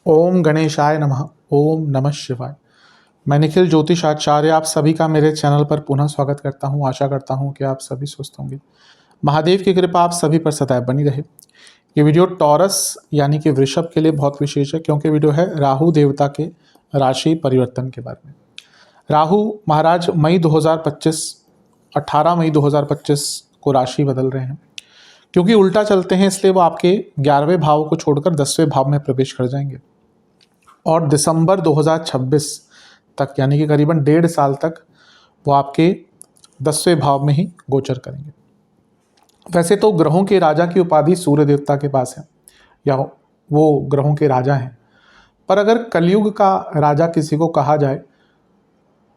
ओम गणेशाय नमः। ओम नमः शिवाय। मैं निखिल ज्योतिषाचार्य आप सभी का मेरे चैनल पर पुनः स्वागत करता हूं। आशा करता हूं कि आप सभी स्वस्थ होंगे। महादेव की कृपा आप सभी पर सदैव बनी रहे। ये वीडियो टॉरस यानी कि वृषभ के लिए बहुत विशेष है, क्योंकि वीडियो है राहु देवता के राशि परिवर्तन के बारे में। राहु महाराज मई 2025 18 मई 2025 को राशि बदल रहे हैं। क्योंकि उल्टा चलते हैं, इसलिए वो आपके 11वें भाव को छोड़कर 10वें भाव में प्रवेश कर जाएंगे और दिसंबर 2026 तक यानी कि करीबन 1.5 साल तक वो आपके 10वें भाव में ही गोचर करेंगे। वैसे तो ग्रहों के राजा की उपाधि सूर्य देवता के पास है, या वो ग्रहों के राजा हैं, पर अगर कलयुग का राजा किसी को कहा जाए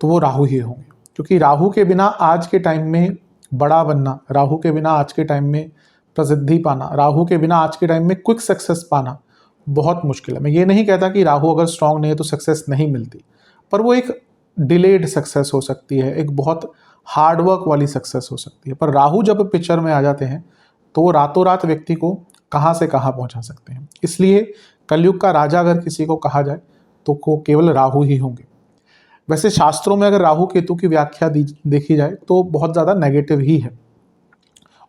तो वो राहु ही होंगे। क्योंकि राहु के बिना आज के टाइम में बड़ा बनना, राहु के बिना आज के टाइम में प्रसिद्धि पाना, राहु के बिना आज के टाइम में क्विक सक्सेस पाना बहुत मुश्किल है। मैं ये नहीं कहता कि राहु अगर स्ट्रांग नहीं है तो सक्सेस नहीं मिलती, पर वो एक डिलेड सक्सेस हो सकती है, एक बहुत हार्डवर्क वाली सक्सेस हो सकती है। पर राहु जब पिक्चर में आ जाते हैं तो वो रातों रात व्यक्ति को कहाँ से कहाँ पहुँचा सकते हैं। इसलिए कलयुग का राजा अगर किसी को कहा जाए तो को केवल राहु ही होंगे। वैसे शास्त्रों में अगर राहु केतु की व्याख्या देखी जाए तो बहुत ज़्यादा नेगेटिव ही है,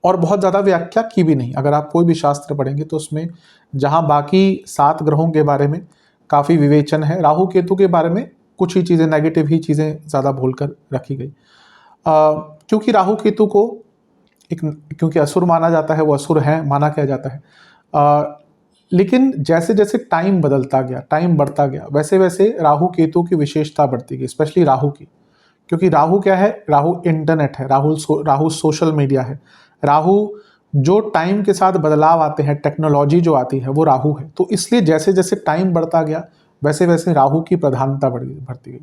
और बहुत ज़्यादा व्याख्या की भी नहीं। अगर आप कोई भी शास्त्र पढ़ेंगे तो उसमें जहाँ बाकी 7 ग्रहों के बारे में काफ़ी विवेचन है, राहु केतु के बारे में कुछ ही चीज़ें, नेगेटिव ही चीज़ें ज़्यादा बोलकर रखी गई। क्योंकि राहु केतु को क्योंकि असुर माना जाता है, वो असुर हैं माना किया जाता है। लेकिन जैसे जैसे टाइम बदलता गया, टाइम बढ़ता गया, वैसे वैसे राहु केतु की विशेषता बढ़ती गई, स्पेशली राहु की। क्योंकि राहु क्या है? राहु इंटरनेट है, राहु सोशल मीडिया है, राहु जो टाइम के साथ बदलाव आते हैं, टेक्नोलॉजी जो आती है वो राहु है। तो इसलिए जैसे जैसे टाइम बढ़ता गया वैसे वैसे राहु की प्रधानता बढ़ती गई।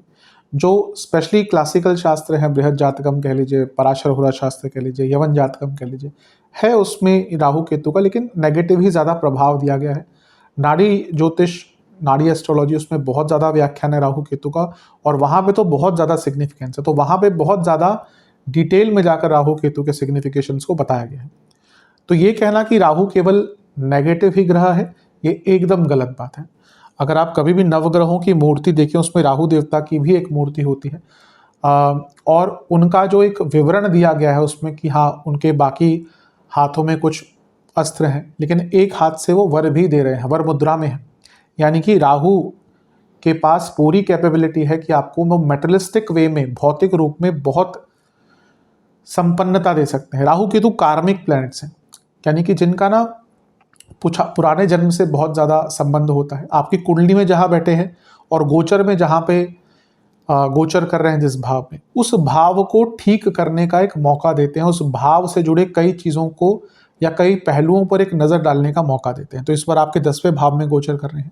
जो स्पेशली क्लासिकल शास्त्र हैं, बृहद जातकम कह लीजिए, पराशर हुरा शास्त्र कह लीजिए, यवन जातकम कह लीजिए, है उसमें राहु केतु का, लेकिन नेगेटिव ही ज़्यादा प्रभाव दिया गया है। नाड़ी ज्योतिष, नाड़ी एस्ट्रोलॉजी, उसमें बहुत ज़्यादा व्याख्यान है राहु केतु का, और वहाँ पे तो बहुत ज़्यादा सिग्निफिकेंस है। तो वहाँ पे बहुत ज़्यादा डिटेल में जाकर राहु केतु के सिग्निफिकेशंस को बताया गया है। तो ये कहना कि राहु केवल नेगेटिव ही ग्रह है, ये एकदम गलत बात है। अगर आप कभी भी नवग्रहों की मूर्ति देखें, उसमें राहु देवता की भी एक मूर्ति होती है, और उनका जो एक विवरण दिया गया है उसमें कि हाँ, उनके बाकी हाथों में कुछ अस्त्र हैं, लेकिन एक हाथ से वो वर भी दे रहे हैं, वर मुद्रा में है। यानी कि राहु के पास पूरी कैपेबिलिटी है कि आपको वो मेटलिस्टिक वे में, भौतिक रूप में बहुत संपन्नता दे सकते हैं। राहु केतु कार्मिक प्लैनेट्स हैं, यानी कि जिनका ना पुराने जन्म से बहुत ज़्यादा संबंध होता है। आपकी कुंडली में जहाँ बैठे हैं और गोचर में जहाँ पे गोचर कर रहे हैं, जिस भाव में, उस भाव को ठीक करने का एक मौका देते हैं, उस भाव से जुड़े कई चीज़ों को या कई पहलुओं पर एक नज़र डालने का मौका देते हैं। तो इस बार आपके 10वें भाव में गोचर कर रहे हैं।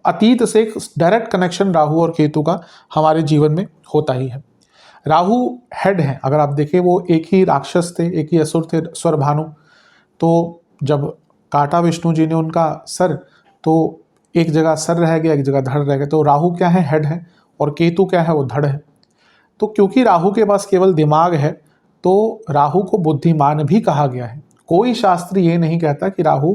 अतीत से एक डायरेक्ट कनेक्शन राहु और केतु का हमारे जीवन में होता ही है। राहु हेड है, अगर आप देखें वो एक ही राक्षस थे, एक ही असुर थे, स्वरभानु। तो जब काटा विष्णु जी ने उनका सर, तो एक जगह सर रह गया, एक जगह धड़ रह गया। तो राहु क्या है? हेड है, और केतु क्या है? वो धड़ है। तो क्योंकि राहु के पास केवल दिमाग है, तो राहु को बुद्धिमान भी कहा गया है। कोई शास्त्र ये नहीं कहता कि राहु,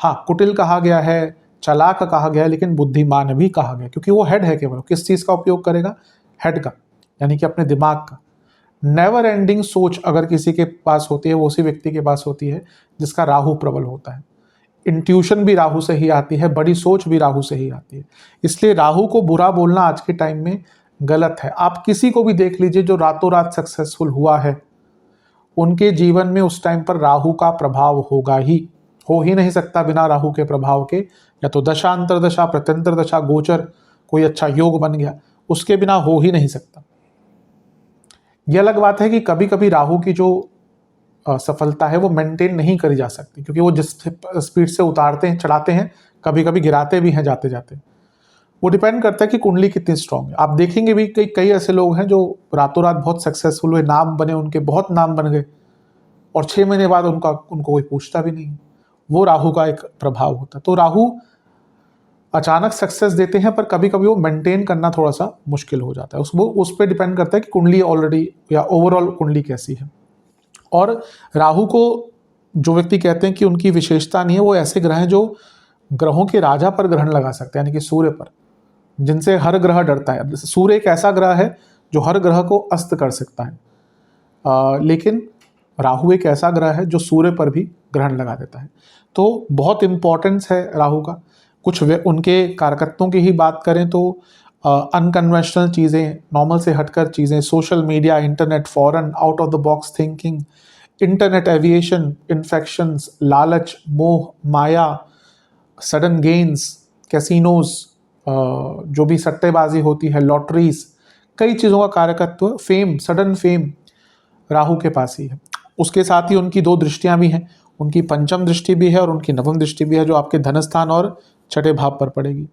हाँ, कुटिल कहा गया है, चालाक कहा गया है, लेकिन बुद्धिमान भी कहा गया, क्योंकि वो हेड है। केवल किस चीज़ का उपयोग करेगा? हेड का, यानी कि अपने दिमाग का। नेवर एंडिंग सोच अगर किसी के पास होती है, वो उसी व्यक्ति के पास होती है जिसका राहु प्रबल होता है। इंट्यूशन भी राहु से ही आती है, बड़ी सोच भी राहु से ही आती है। इसलिए राहु को बुरा बोलना आज के टाइम में गलत है। आप किसी को भी देख लीजिए जो रातों रात सक्सेसफुल हुआ है, उनके जीवन में उस टाइम पर राहु का प्रभाव होगा ही, हो ही नहीं सकता बिना राहु के प्रभाव के। या तो दशा, अंतरदशा, प्रत्यंतर दशा, गोचर, कोई अच्छा योग बन गया, उसके बिना हो ही नहीं सकता। यह अलग बात है कि कभी कभी राहु की जो सफलता है वो मेंटेन नहीं करी जा सकती, क्योंकि वो जिस स्पीड से उतारते हैं, चढ़ाते हैं, कभी कभी गिराते भी हैं जाते जाते। वो डिपेंड करता है कि कुंडली कितनी स्ट्रांग है। आप देखेंगे भी कई ऐसे लोग हैं जो रातों रात बहुत सक्सेसफुल हुए, नाम बने, उनके बहुत नाम बन गए, और 6 महीने बाद उनको कोई पूछता भी नहीं। वो राहु का एक प्रभाव होता है। तो राहु अचानक सक्सेस देते हैं, पर कभी कभी वो मेंटेन करना थोड़ा सा मुश्किल हो जाता है। उस पर डिपेंड करता है कि कुंडली ऑलरेडी या ओवरऑल कुंडली कैसी है। और राहु को जो व्यक्ति कहते हैं कि उनकी विशेषता नहीं है, वो ऐसे ग्रह हैं जो ग्रहों के राजा पर ग्रहण लगा सकते हैं, यानी कि सूर्य पर, जिनसे हर ग्रह डरता है। सूर्य एक ऐसा ग्रह है जो हर ग्रह को अस्त कर सकता है, लेकिन राहु एक ऐसा ग्रह है जो सूर्य पर भी ग्रहण लगा देता है। तो बहुत इम्पोर्टेंस है राहु का। कुछ उनके कारकत्वों की ही बात करें तो अनकन्वेंशनल चीज़ें, नॉर्मल से हटकर चीज़ें, social media, internet, foreign, out of the box thinking, internet aviation, infections, लालच, मोह, माया, सडन गेन्स, कैसीनोज, जो भी सट्टेबाजी होती है, लॉटरीज, कई चीज़ों का कारकत्व, फेम, सडन फेम राहु के पास ही है। उसके साथ ही उनकी दो दृष्टियां भी हैं, उनकी पंचम दृष्टि भी है और उनकी नवम दृष्टि भी है, जो आपके धनस्थान और छठे भाव पर पड़ेगी।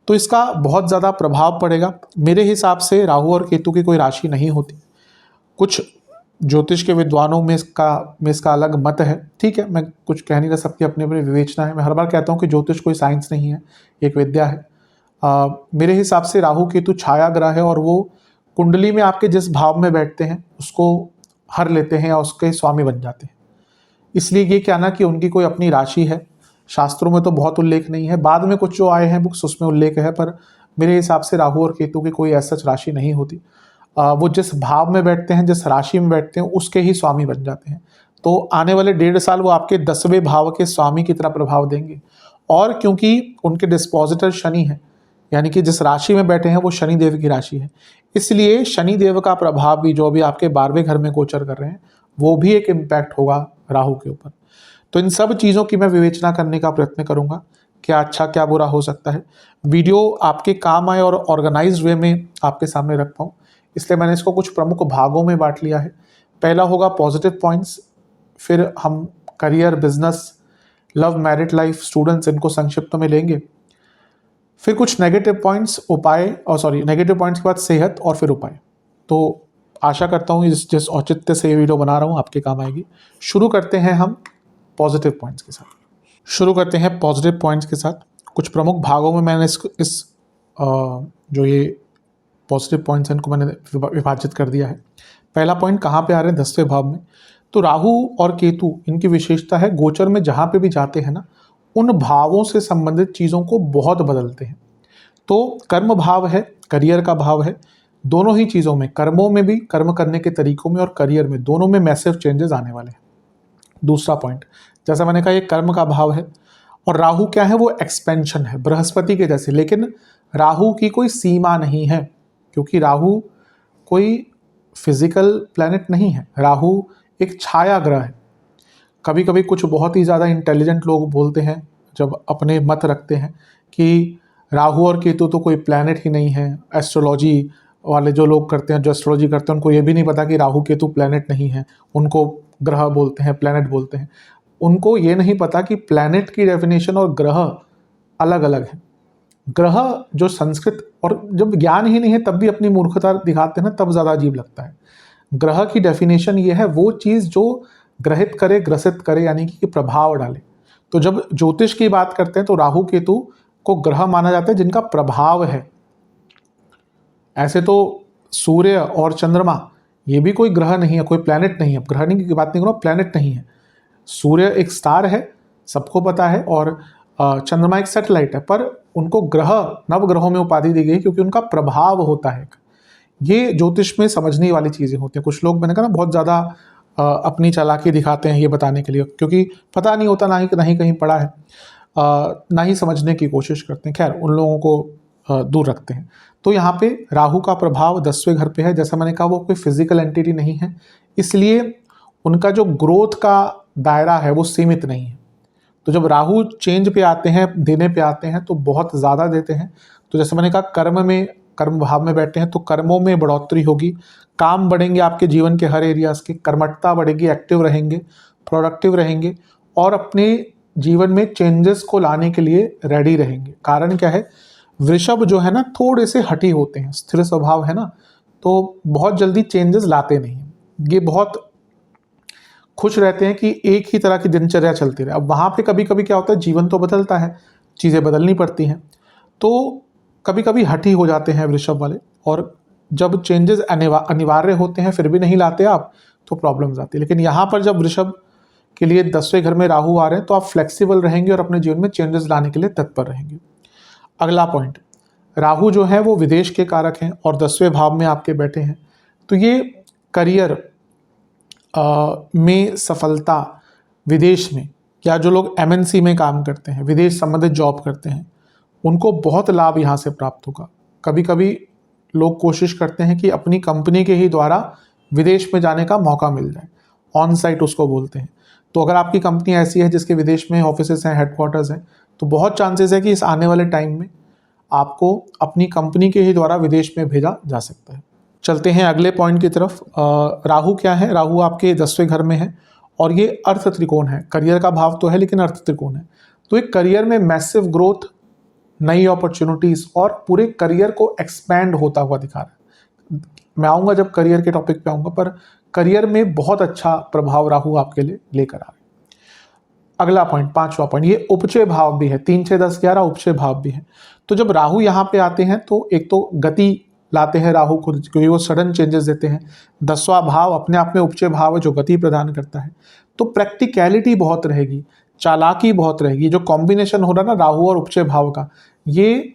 तो इसका बहुत ज़्यादा प्रभाव पड़ेगा। मेरे हिसाब से राहु और केतु की कोई राशि नहीं होती। कुछ ज्योतिष के विद्वानों में इसका अलग मत है, ठीक है, मैं कुछ कह नहीं रहा, सबकी अपनी अपनी विवेचना है। मैं हर बार कहता हूँ कि ज्योतिष कोई साइंस नहीं है, एक विद्या है। मेरे हिसाब से राहु केतु छाया ग्रह है और वो कुंडली में आपके जिस भाव में बैठते हैं उसको हर लेते हैं या उसके स्वामी बन जाते हैं। इसलिए ये कहना कि उनकी कोई अपनी राशि है, शास्त्रों में तो बहुत उल्लेख नहीं है, बाद में कुछ जो आए हैं बुक्स उसमें उल्लेख है, पर मेरे हिसाब से राहु और केतु की कोई ऐसा राशि नहीं होती। वो जिस भाव में बैठते हैं, जिस राशि में बैठते हैं, उसके ही स्वामी बन जाते हैं। तो आने वाले 1.5 साल वो आपके 10वें भाव के स्वामी की तरह प्रभाव देंगे। और क्योंकि उनके डिस्पोजिटर शनि है, यानी कि जिस राशि में बैठे हैं वो शनि देव की राशि है, इसलिए शनि देव का प्रभाव भी जो अभी आपके 12वें घर में गोचर कर रहे हैं वो भी एक इम्पैक्ट होगा राहु के ऊपर। तो इन सब चीज़ों की मैं विवेचना करने का प्रयत्न करूंगा, क्या अच्छा क्या बुरा हो सकता है। वीडियो आपके काम आए और ऑर्गेनाइज्ड वे में आपके सामने रख पाऊँ, इसलिए मैंने इसको कुछ प्रमुख भागों में बांट लिया है। पहला होगा पॉजिटिव पॉइंट्स, फिर हम career, business, love, married life, students, इनको संक्षिप्त में लेंगे, फिर कुछ नेगेटिव पॉइंट्स, उपाय, और नेगेटिव पॉइंट्स के बाद सेहत और फिर उपाय। तो आशा करता हूँ जिस औचित्य से ये वीडियो बना रहा हूँ आपके काम आएगी। शुरू करते हैं हम पॉजिटिव पॉइंट्स के साथ। कुछ प्रमुख भागों में मैंने जो ये पॉजिटिव पॉइंट्स हैं इनको मैंने विभाजित कर दिया है। पहला पॉइंट कहाँ पे आ रहे हैं, 10वें भाव में। तो राहु और केतु, इनकी विशेषता है गोचर में जहाँ पे भी जाते हैं ना, उन भावों से संबंधित चीज़ों को बहुत बदलते हैं। तो कर्म भाव है, करियर का भाव है, दोनों ही चीज़ों में, कर्मों में भी, कर्म करने के तरीकों में और करियर में, दोनों में मैसिव चेंजेस आने वाले हैं। दूसरा पॉइंट, जैसा मैंने कहा, ये कर्म का भाव है और राहु क्या है, वो एक्सपेंशन है, बृहस्पति के जैसे। लेकिन राहु की कोई सीमा नहीं है, क्योंकि राहु कोई फिजिकल प्लैनेट नहीं है, राहु एक छाया ग्रह है। कभी कभी कुछ बहुत ही ज़्यादा इंटेलिजेंट लोग बोलते हैं, जब अपने मत रखते हैं, कि राहु और केतु तो कोई प्लैनेट ही नहीं है। एस्ट्रोलॉजी वाले जो लोग करते हैं, जो एस्ट्रोलॉजी करते हैं, उनको ये भी नहीं पता कि राहु केतु प्लैनेट नहीं है, उनको ग्रह बोलते हैं, प्लैनेट बोलते हैं। उनको ये नहीं पता कि प्लैनेट की डेफिनेशन और ग्रह अलग अलग है। ग्रह जो संस्कृत, और जब ज्ञान ही नहीं है तब भी अपनी मूर्खता दिखाते हैं ना, तब ज़्यादा अजीब लगता है। ग्रह की डेफिनेशन ये है, वो चीज़ जो ग्रहित करे, ग्रसित करे, यानी कि प्रभाव डाले। तो जब ज्योतिष की बात करते हैं तो राहु केतु को ग्रह माना जाता है जिनका प्रभाव है। ऐसे तो सूर्य और चंद्रमा ये भी कोई ग्रह नहीं है, कोई प्लैनेट नहीं है। ग्रह नहीं की बात नहीं करो, प्लैनेट नहीं है। सूर्य एक स्टार है, सबको पता है, और चंद्रमा एक सैटेलाइट है, पर उनको ग्रह, नवग्रहों में उपाधि दी गई क्योंकि उनका प्रभाव होता है। ये ज्योतिष में समझने वाली चीज़ें होती हैं। कुछ लोग, मैंने कहा ना, बहुत ज़्यादा अपनी चालाकी दिखाते हैं ये बताने के लिए, क्योंकि पता नहीं होता, ना ही कहीं पढ़ा है, ना ही समझने की कोशिश करते हैं। खैर, उन लोगों को दूर रखते हैं। तो यहाँ पे राहु का प्रभाव 10वें घर पे है। जैसा मैंने कहा, वो कोई फिजिकल एंटिटी नहीं है, इसलिए उनका जो ग्रोथ का दायरा है वो सीमित नहीं है। तो जब राहु चेंज पे आते हैं, देने पे आते हैं, तो बहुत ज़्यादा देते हैं। तो जैसे मैंने कहा, कर्म भाव में बैठे हैं तो कर्मों में बढ़ोतरी होगी, काम बढ़ेंगे आपके जीवन के हर एरियाज के, कर्मठता बढ़ेगी, एक्टिव रहेंगे, प्रोडक्टिव रहेंगे और अपने जीवन में चेंजेस को लाने के लिए रेडी रहेंगे। कारण क्या है, वृषभ जो है ना, थोड़े से हठी होते हैं, स्थिर स्वभाव है ना, तो बहुत जल्दी चेंजेस लाते नहीं हैं। ये बहुत खुश रहते हैं कि एक ही तरह की दिनचर्या चलती रहे। अब वहाँ पे कभी कभी क्या होता है, जीवन तो बदलता है, चीज़ें बदलनी पड़ती हैं, तो कभी कभी हठी हो जाते हैं वृषभ वाले, और जब चेंजेस अनिवार्य होते हैं फिर भी नहीं लाते आप, तो प्रॉब्लम्स आती है। लेकिन यहाँ पर जब वृषभ के लिए 10वें घर में राहु आ रहे हैं, तो आप फ्लेक्सिबल रहेंगे और अपने जीवन में चेंजेस लाने के लिए तत्पर रहेंगे। अगला पॉइंट, राहु जो है वो विदेश के कारक हैं और 10वें भाव में आपके बैठे हैं, तो ये करियर में सफलता, विदेश में, या जो लोग एमएनसी में काम करते हैं, विदेश संबंधित जॉब करते हैं, उनको बहुत लाभ यहाँ से प्राप्त होगा। कभी कभी लोग कोशिश करते हैं कि अपनी कंपनी के ही द्वारा विदेश में जाने का मौका मिल जाए, ऑन साइट उसको बोलते हैं। तो अगर आपकी कंपनी ऐसी है जिसके विदेश में ऑफिसेस हैं, हेडक्वार्टर्स हैं, तो बहुत चांसेस है कि इस आने वाले टाइम में आपको अपनी कंपनी के ही द्वारा विदेश में भेजा जा सकता है। चलते हैं अगले पॉइंट की तरफ। राहु क्या है? राहु आपके 10वें घर में है और ये अर्थ त्रिकोण है। करियर का भाव तो है लेकिन अर्थ त्रिकोण है, तो एक करियर में मैसिव ग्रोथ, नई अपॉर्चुनिटीज और पूरे करियर को एक्सपैंड होता हुआ दिखा रहा है। मैं आऊँगा जब करियर के टॉपिक पे आऊँगा, पर करियर में बहुत अच्छा प्रभाव राहु आपके लिए लेकर आ रहा है। अगला पॉइंट, 5वां पॉइंट, ये उपचय भाव भी है, 3, 6, 10, 11 उपचय भाव भी है। तो जब राहु यहाँ पे आते हैं तो एक तो गति लाते हैं राहु खुद, क्योंकि वो सडन चेंजेस देते हैं। 10वां भाव अपने आप में उपचय भाव है जो गति प्रदान करता है, तो प्रैक्टिकलिटी बहुत रहेगी, चालाकी बहुत रहेगी। जो कॉम्बिनेशन हो रहा है ना राहु और उपचय भाव का, ये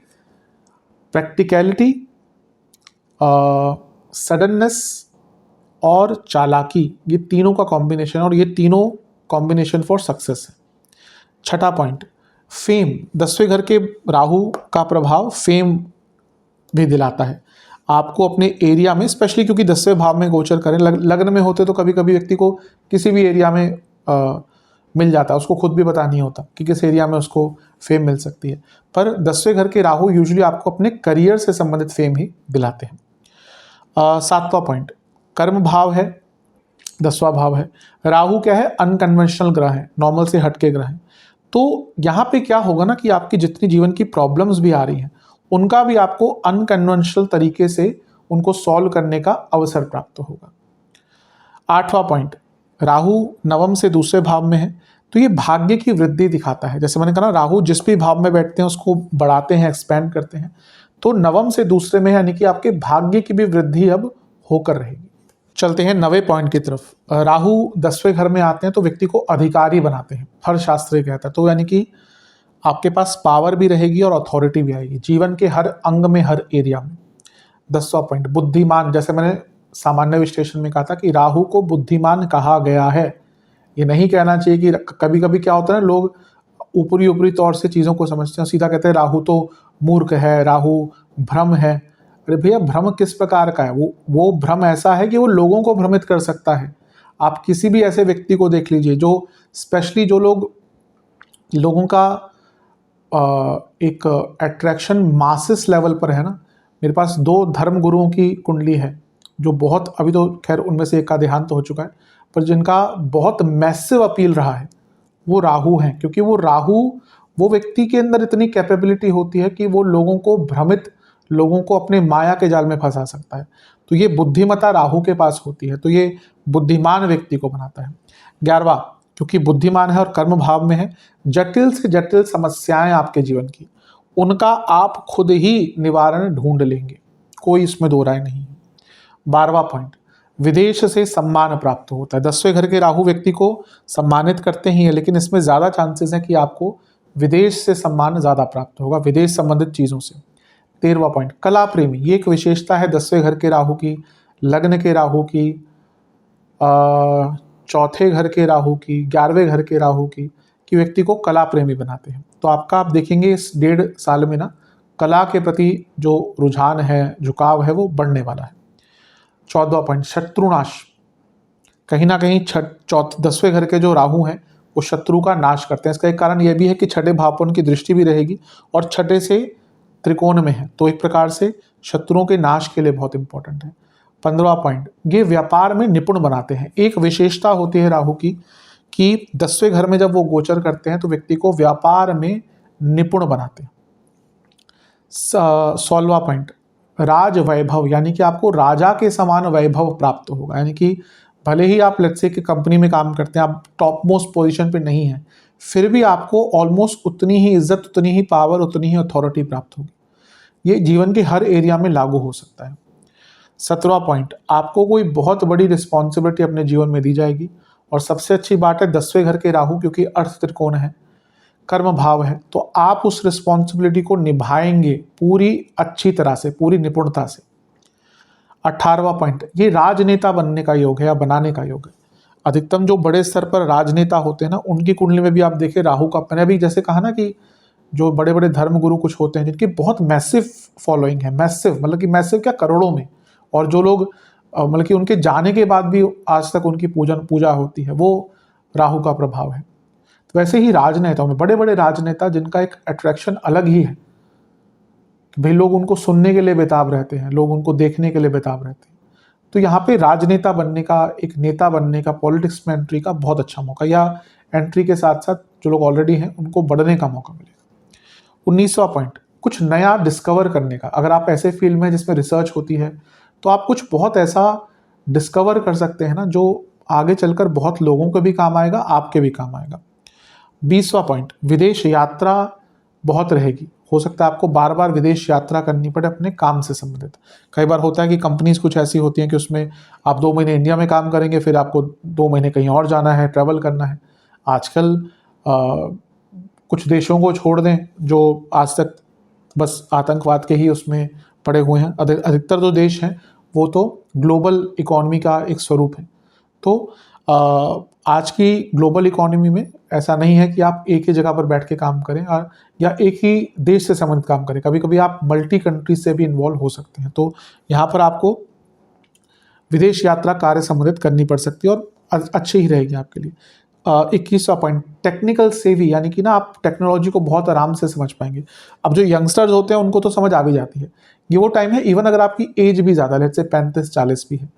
प्रैक्टिकलिटी, सडननेस और चालाकी, ये तीनों का कॉम्बिनेशन, और ये तीनों कॉम्बिनेशन फॉर सक्सेस है। 6ठा पॉइंट, फेम। 10वें घर के राहु का प्रभाव फेम भी दिलाता है आपको अपने एरिया में, स्पेशली क्योंकि 10वें भाव में गोचर करें, लग्न में होते तो कभी कभी व्यक्ति को किसी भी एरिया में मिल जाता है, उसको खुद भी पता नहीं होता कि किस एरिया में उसको फेम मिल सकती है। पर 10वें घर के राहु यूजुअली आपको अपने करियर से संबंधित फेम ही दिलाते हैं। 7वां पॉइंट, कर्म भाव है, 10वां भाव है। राहु क्या है? अनकन्वेंशनल ग्रह है, नॉर्मल से हटके ग्रह है। तो यहाँ पे क्या होगा ना कि आपकी जितनी जीवन की प्रॉब्लम्स भी आ रही हैं, उनका भी आपको अनकन्वेंशनल तरीके से उनको सॉल्व करने का अवसर प्राप्त होगा। 8वां पॉइंट, राहु नवम से दूसरे भाव में है, तो ये भाग्य की वृद्धि दिखाता है। जैसे मैंने कहा ना, राहु जिस भी भाव में बैठते हैं उसको बढ़ाते हैं, एक्सपैंड करते हैं, तो नवम से दूसरे में, यानी कि आपके भाग्य की भी वृद्धि अब होकर रहेगी। चलते हैं 9वें पॉइंट की तरफ। राहु 10वें घर में आते हैं तो व्यक्ति को अधिकारी बनाते हैं, हर शास्त्र कहता है, तो यानी कि आपके पास पावर भी रहेगी और अथॉरिटी भी आएगी जीवन के हर अंग में, हर एरिया में। 10वां पॉइंट, बुद्धिमान। जैसे मैंने सामान्य विश्लेषण में कहा था कि राहु को बुद्धिमान कहा गया है। ये नहीं कहना चाहिए कि कभी कभी क्या होता है ना, लोग ऊपरी ऊपरी तौर से चीज़ों को समझते हैं, सीधा कहते हैं राहु तो मूर्ख है, राहु भ्रम है। अरे भैया, भ्रम किस प्रकार का है? वो भ्रम ऐसा है कि वो लोगों को भ्रमित कर सकता है। आप किसी भी ऐसे व्यक्ति को देख लीजिए जो स्पेशली जो लोगों का एक अट्रैक्शन मासिस लेवल पर है ना। मेरे पास 2 धर्म गुरुओं की कुंडली है जो बहुत, अभी तो खैर उनमें से एक का देहांत तो हो चुका है, पर जिनका बहुत मैसिव अपील रहा है वो राहु हैं। क्योंकि वो राहु, वो व्यक्ति के अंदर इतनी कैपेबिलिटी होती है कि वो लोगों को भ्रमित, लोगों को अपने माया के जाल में फंसा सकता है। तो ये बुद्धिमत्ता राहु के पास होती है, तो ये बुद्धिमान व्यक्ति को बनाता है। 11वां, क्योंकि बुद्धिमान है और कर्म भाव में है, जटिल से जटिल समस्याएं आपके जीवन की, उनका आप खुद ही निवारण ढूंढ लेंगे, कोई इसमें दो राय नहीं है। 12वां पॉइंट, विदेश से सम्मान प्राप्त होता है। 10वें घर के राहु व्यक्ति को सम्मानित करते ही है, लेकिन इसमें ज़्यादा चांसेस है कि आपको विदेश से सम्मान ज़्यादा प्राप्त होगा, विदेश संबंधित चीज़ों से। 13वां पॉइंट, कला प्रेमी। ये एक विशेषता है 10वें घर के राहु की, लग्न के राहु की, चौथे घर के राहु की, 11वें घर के राहु की, कि व्यक्ति को कला प्रेमी बनाते हैं। तो आपका आप देखेंगे इस 1.5 साल में ना, कला के प्रति जो रुझान है, झुकाव है, वो बढ़ने वाला है। 14वां पॉइंट, शत्रुनाश। कहीं ना कहीं 10वें घर के जो राहु हैं वो शत्रु का नाश करते हैं। इसका एक कारण यह भी है कि 6ठे भाव पर उनकी दृष्टि भी रहेगी और 6ठे से त्रिकोण में है, तो एक प्रकार से शत्रुओं के नाश के लिए बहुत इंपॉर्टेंट है। 15वां पॉइंट, ये व्यापार में निपुण बनाते हैं। एक विशेषता होती है राहु की कि 10वें घर में जब वो गोचर करते हैं तो व्यक्ति को व्यापार में निपुण बनाते हैं। 16वां पॉइंट, राज वैभव, यानी कि आपको राजा के समान वैभव प्राप्त होगा। यानी कि भले ही आप लेट्स से कि कंपनी में काम करते हैं, आप टॉप मोस्ट पोजीशन पे नहीं है, फिर भी आपको ऑलमोस्ट उतनी ही इज्जत, उतनी ही पावर, उतनी ही अथॉरिटी प्राप्त होगी। ये जीवन के हर एरिया में लागू हो सकता है। 17वां पॉइंट, आपको कोई बहुत बड़ी रिस्पॉन्सिबिलिटी अपने जीवन में दी जाएगी और सबसे अच्छी बात है 10वें घर के राहु, क्योंकि अर्थ त्रिकोण है, कर्म भाव है, तो आप उस रिस्पॉन्सिबिलिटी को निभाएंगे पूरी अच्छी तरह से, पूरी निपुणता से। 18वां पॉइंट, ये राजनेता बनने का योग है या बनाने का योग है। अधिकतम जो बड़े स्तर पर राजनेता होते हैं ना, उनकी कुंडली में भी आप देखें राहु का, मैंने अभी जैसे कहा ना कि जो बड़े बड़े धर्म गुरु कुछ होते हैं जिनकी बहुत मैसिव फॉलोइंग है, मैसिव मतलब कि मैसिव क्या, करोड़ों में, और जो लोग मतलब कि उनके जाने के बाद भी आज तक उनकी पूजा होती है, वो राहु का प्रभाव है। तो वैसे ही राजनेताओं में बड़े बड़े राजनेता जिनका एक अट्रैक्शन अलग ही है कि भाई लोग उनको सुनने के लिए बेताब रहते हैं, लोग उनको देखने के लिए बेताब रहते हैं। तो यहाँ पे राजनेता बनने का, एक नेता बनने का, पॉलिटिक्स में एंट्री का बहुत अच्छा मौका, या एंट्री के साथ साथ जो लोग ऑलरेडी हैं उनको बढ़ने का मौका मिलेगा। 19वां पॉइंट, कुछ नया डिस्कवर करने का। अगर आप ऐसे फील्ड में जिसमें रिसर्च होती है तो आप कुछ बहुत ऐसा डिस्कवर कर सकते हैं ना जो आगे चलकर बहुत लोगों के भी काम आएगा, आपके भी काम आएगा। 20वां पॉइंट, विदेश यात्रा बहुत रहेगी। हो सकता है आपको बार बार विदेश यात्रा करनी पड़े अपने काम से संबंधित। कई बार होता है कि कंपनीज कुछ ऐसी होती हैं कि उसमें आप 2 महीने इंडिया में काम करेंगे, फिर आपको 2 महीने कहीं और जाना है, ट्रैवल करना है। आजकल कुछ देशों को छोड़ दें जो आज तक बस आतंकवाद के ही उसमें पड़े हुए हैं, अधिकतर जो देश हैं वो तो ग्लोबल इकोनॉमी का एक स्वरूप है। तो आज की ग्लोबल इकोनॉमी में ऐसा नहीं है कि आप एक ही जगह पर बैठ के काम करें या एक ही देश से संबंधित काम करें, कभी कभी आप मल्टी कंट्रीज से भी इन्वॉल्व हो सकते हैं। तो यहाँ पर आपको विदेश यात्रा कार्य संबंधित करनी पड़ सकती है और अच्छी ही रहेगी आपके लिए। 21वां पॉइंट, टेक्निकल सेवी, यानी कि ना आप टेक्नोलॉजी को बहुत आराम से समझ पाएंगे। अब जो यंगस्टर्स होते हैं उनको तो समझ आ भी जाती है, ये वो टाइम है, इवन अगर आपकी एज भी ज़्यादा, लेट्स से 35-40 भी है,